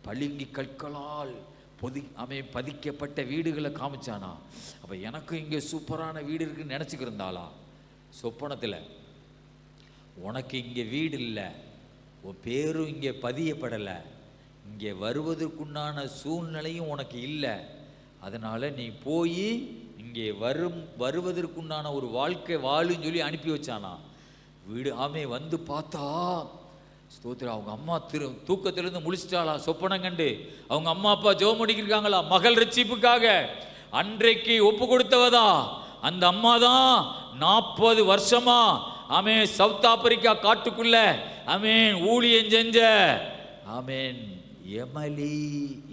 பளிங்கு கற்களால் அவன் பதிக்கப்பட்ட வீடுகளை காமிச்சானா. அப்போ எனக்கும் இங்கே சூப்பரான வீடு இருக்குன்னு நினச்சிக்கிருந்தாளா. சொப்பனத்தில், உனக்கு இங்கே வீடு இல்லை, உன் பேரும் இங்கே பதியப்படலை, இங்கே வருவதற்குண்டான சூழ்நிலையும் உனக்கு இல்லை, அதனால் நீ போய் இங்கே வருவதற்குண்டான ஒரு வாழ்க்கை வாழுன்னு சொல்லி அனுப்பி வச்சானா. வீடு ஆமே வந்து பார்த்தா ஸ்தோத்திரம், அவங்க அம்மா தூக்கத்திலிருந்து முழிச்சிட்டாளா. சொப்பனம் கண்டு அவங்க அம்மா அப்பா ஜெபம் பண்ணிக்கிருக்காங்களா மகள் ரட்சிப்புக்காக. அன்றைக்கு ஒப்பு கொடுத்தவதா அந்த அம்மா தான் 40 வருஷமா ஆமென் சவுத் ஆப்பிரிக்கா காட்டுக்குள்ள ஆமென் ஊழியம் செஞ்ச ஆமென் எமலி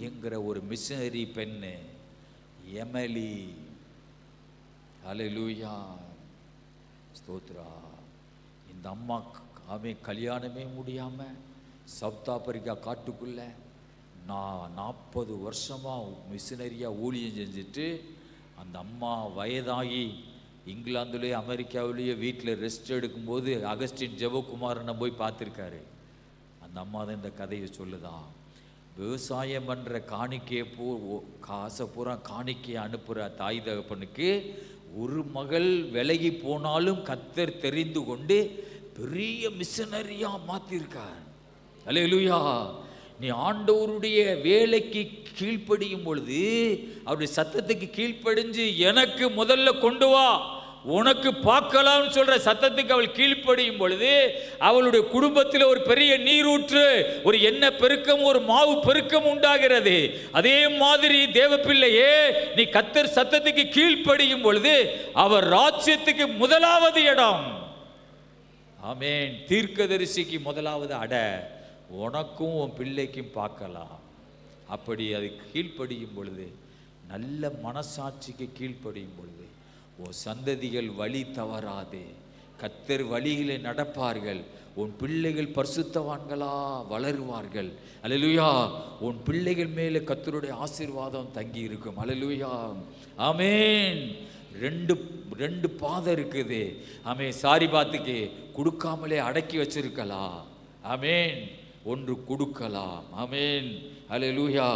என்கிற ஒரு மிஷனரி பெண்ணு. எமலி. அல்லேலூயா. ஸ்தோத்ரா. இந்த அம்மா ஆமென் கல்யாணமே முடியாமல் சவுத் ஆப்பிரிக்கா காட்டுக்குள்ள 40 வருஷமாக மிஷனரியாக ஊழியம் செஞ்சுட்டு அந்த அம்மா வயதாகி இங்கிலாந்துலேயே அமெரிக்காவிலேயே வீட்டில் ரெஸ்ட் எடுக்கும்போது அகஸ்டின் ஜெபகுமாரனை போய் பார்த்துருக்காரு. அந்த அம்மா தான் இந்த கதையை சொல்லுதான். விவசாயம் பண்ணுற காணிக்கையை காசை பூரா காணிக்கையை அனுப்புகிற தாய் தகப்பனுக்கு ஒரு மகள் விலகி போனாலும் கர்த்தர் தெரிந்து கொண்டு பெரிய மிஷனரியாக மாற்றிருக்கார். அல்லேலூயா. நீ ஆண்டவருடைய வேலைக்கு கீழ்ப்படியும் பொழுது, அவருடைய சத்தத்துக்கு கீழ்ப்படிஞ்சு எனக்கு முதல்ல கொண்டு வா உனக்கு பார்க்கலாம்னு சொல்ற சத்தத்துக்கு அவள் கீழ்ப்படியும் பொழுது அவளுடைய குடும்பத்தில் ஒரு பெரிய நீரூற்று, ஒரு எண்ணெய் பெருக்கம், ஒரு மாவு பெருக்கம் உண்டாகிறது. அதே மாதிரி தேவப்பிள்ளையே, நீ கர்த்தர் சத்தத்துக்கு கீழ்ப்படியும் பொழுது அவர் ராஜ்யத்துக்கு முதலாவது இடம். ஆமென். தீர்க்கதரிசிக்கு முதலாவது அட உனக்கும் உன் பிள்ளைக்கும் பார்க்கலாம். அப்படி அது கீழ்ப்படியும் பொழுது, நல்ல மனசாட்சிக்கு கீழ்ப்படியும் பொழுது உன் சந்ததிகள் வழி தவறாது, கர்த்தர் வழியிலே நடப்பார்கள். உன் பிள்ளைகள் பரிசுத்தவான்களா வளருவார்கள். அல்லேலூயா. உன் பிள்ளைகள் மேலே கர்த்தருடைய ஆசீர்வாதம் தங்கி இருக்கும். அல்லேலூயா. ஆமென். 2 பாதம் இருக்குது. ஆமென். சாரிபாத்துக்கு கொடுக்காமலே அடக்கி வச்சிருக்கலாம். ஆமென். 1 கொடுக்கலாம். ஆமென். அல்லேலூயா.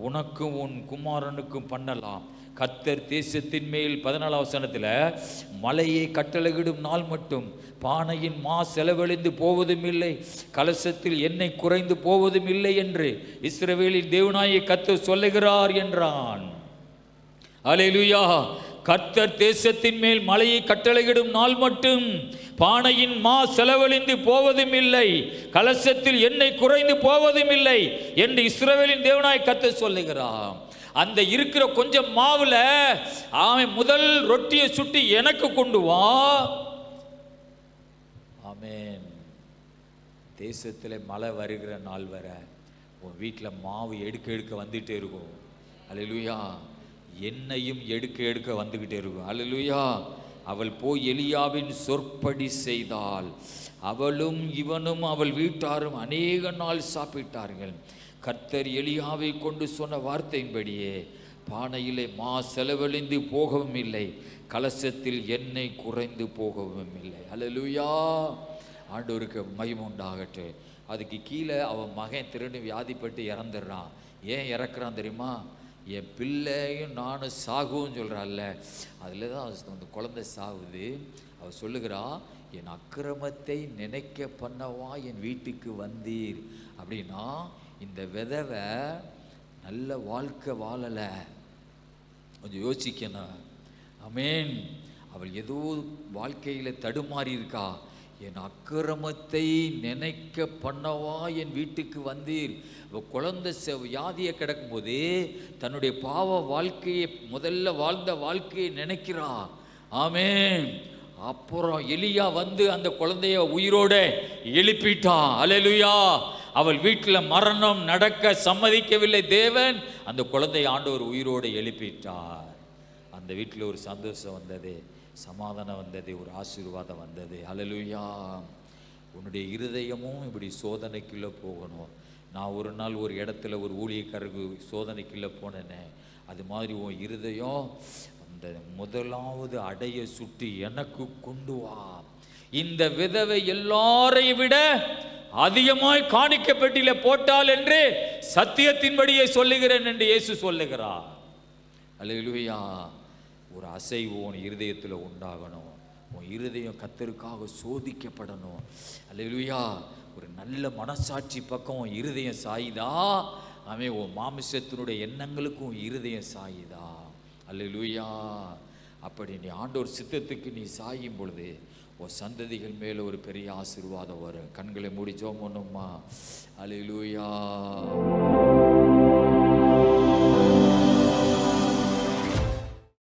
உனக்கும் உன் குமாரனுக்கும் பண்ணலாம். கர்த்தர் தேசத்தின் மேல் 14 வசனத்தில் மலையை கட்டளையிடும் நாள் மட்டும் பானையின் மா செலவழிந்து போவதும் இல்லை, கலசத்தில் எண்ணெய் குறைந்து போவதும் இல்லை என்று இஸ்ரவேலின் தேவனாகிய கர்த்தர் சொல்லுகிறார் என்றான். அல்லேலூயா. கர்த்தர் தேசத்தின் மேல் மலையை கட்டளையிடும் நாள் மட்டும் பானையின் மா செலவழிந்து போவதும் இல்லை, கலசத்தில் எண்ணெய் குறைந்து போவதும் இல்லை என்று இஸ்ரவேலின் தேவனாகிய கர்த்தர் சொல்லுகிறார். அந்த இருக்கிற கொஞ்சம் மாவுல அவன் முதல் ரொட்டியை சுட்டி எனக்கு கொண்டு வா. ஆமென். தேசத்தில் மழை வருகிற நாள் வர உன் வீட்டில் மாவு எடுக்க வந்துகிட்டே இருக்கும். அல்லேலூயா. எண்ணெயும் எடுக்க வந்துக்கிட்டே இருக்கும். அல்லேலூயா. அவள் போய் எலியாவின் சொற்படி செய்தாள். அவளும் இவனும் அவள் வீட்டாரும் அநேக நாள் சாப்பிட்டார்கள். கர்த்தர் எலியாவை கொண்டு சொன்ன வார்த்தையின்படியே பானையிலே மா செலவழிந்து போகவும் இல்லை, கலசத்தில் எண்ணெய் குறைந்து போகவும் இல்லை. அல்லேலூயா. ஆண்டவருக்கு மகிமை உண்டாகட்டு. அதுக்கு கீழே அவன் மகன் திருடு வியாதிப்பட்டு இறந்துடுறான். ஏன் இறக்குறான் தெரியுமா? என் பிள்ளையும் நானும் சாகுன்னு சொல்கிறாள்ல, அதில் தான் அந்த குழந்தை சாகுது. அவள் சொல்லுகிறா, என் அக்கிரமத்தை நினைக்க பண்ணவா என் வீட்டுக்கு வந்தீர். அப்படின்னா இந்த விதவை நல்ல வாழ்க்கை வாழலை. கொஞ்சம் யோசிக்கணும். ஆமென். அவள் ஏதோ வாழ்க்கையில் தடுமாறி இருக்கா. என் அக்கிரமத்தை நினைக்க பண்ணவா என் வீட்டுக்கு வந்தீர். குழந்தை வியாதியை கிடக்கும்போது தன்னுடைய பாவ வாழ்க்கையை முதல்ல வாழ்ந்த வாழ்க்கையை நினைக்கிறா. ஆமென். அப்புறம் எலியா வந்து அந்த குழந்தைய உயிரோட எழுப்பிட்டான். அல்லேலூயா. அவள் வீட்டில் மரணம் நடக்க சம்மதிக்கவில்லை தேவன். அந்த குழந்தையை ஆண்டவர் உயிரோடு எழுப்பிட்டார். அந்த வீட்டில் ஒரு சந்தோஷம் வந்தது, சமாதானம் வந்தது, ஒரு ஆசீர்வாதம் வந்தது. அல்லேலூயா. உன்னுடைய இருதயமும் இப்படி சோதனைக்குள்ளே போகணும். நான் ஒரு நாள் ஒரு இடத்துல ஒரு ஊழியக்காரருக்கு சோதனைக்குள்ளே போனேனே, அது மாதிரி உன் இருதயம் அந்த முதலாவது அடைய சுட்டி எனக்கு கொண்டு வா. இந்த விதவை எல்லாரையும் விட அதிகமாய் காணிக்கப்பட்டில போட்டால் என்று சத்தியத்தின்படியே சொல்லுகிறேன் என்று இயேசு சொல்லுகிறார். அல்லேலூயா. ஒரு அசைவு உன் இருதயத்தில் உண்டாகணும். உன் இருதயம் கர்த்தருக்காக சோதிக்கப்படணும். அல்லேலூயா. ஒரு நல்ல மனசாட்சி பக்கம் உன் இருதயம் சாயுதா, அவன் உன் மாமிசத்தினுடைய எண்ணங்களுக்கும் உன் இருதயம் சாயுதா. அல்லேலூயா. அப்படி நீ ஆண்டவர் சித்தத்துக்கு நீ சாயும் பொழுது உன் சந்ததிகள் மேலே ஒரு பெரிய ஆசீர்வாதம் வரும். கண்களை மூடி ஜெபம் பண்ணுமா. அல்லேலூயா.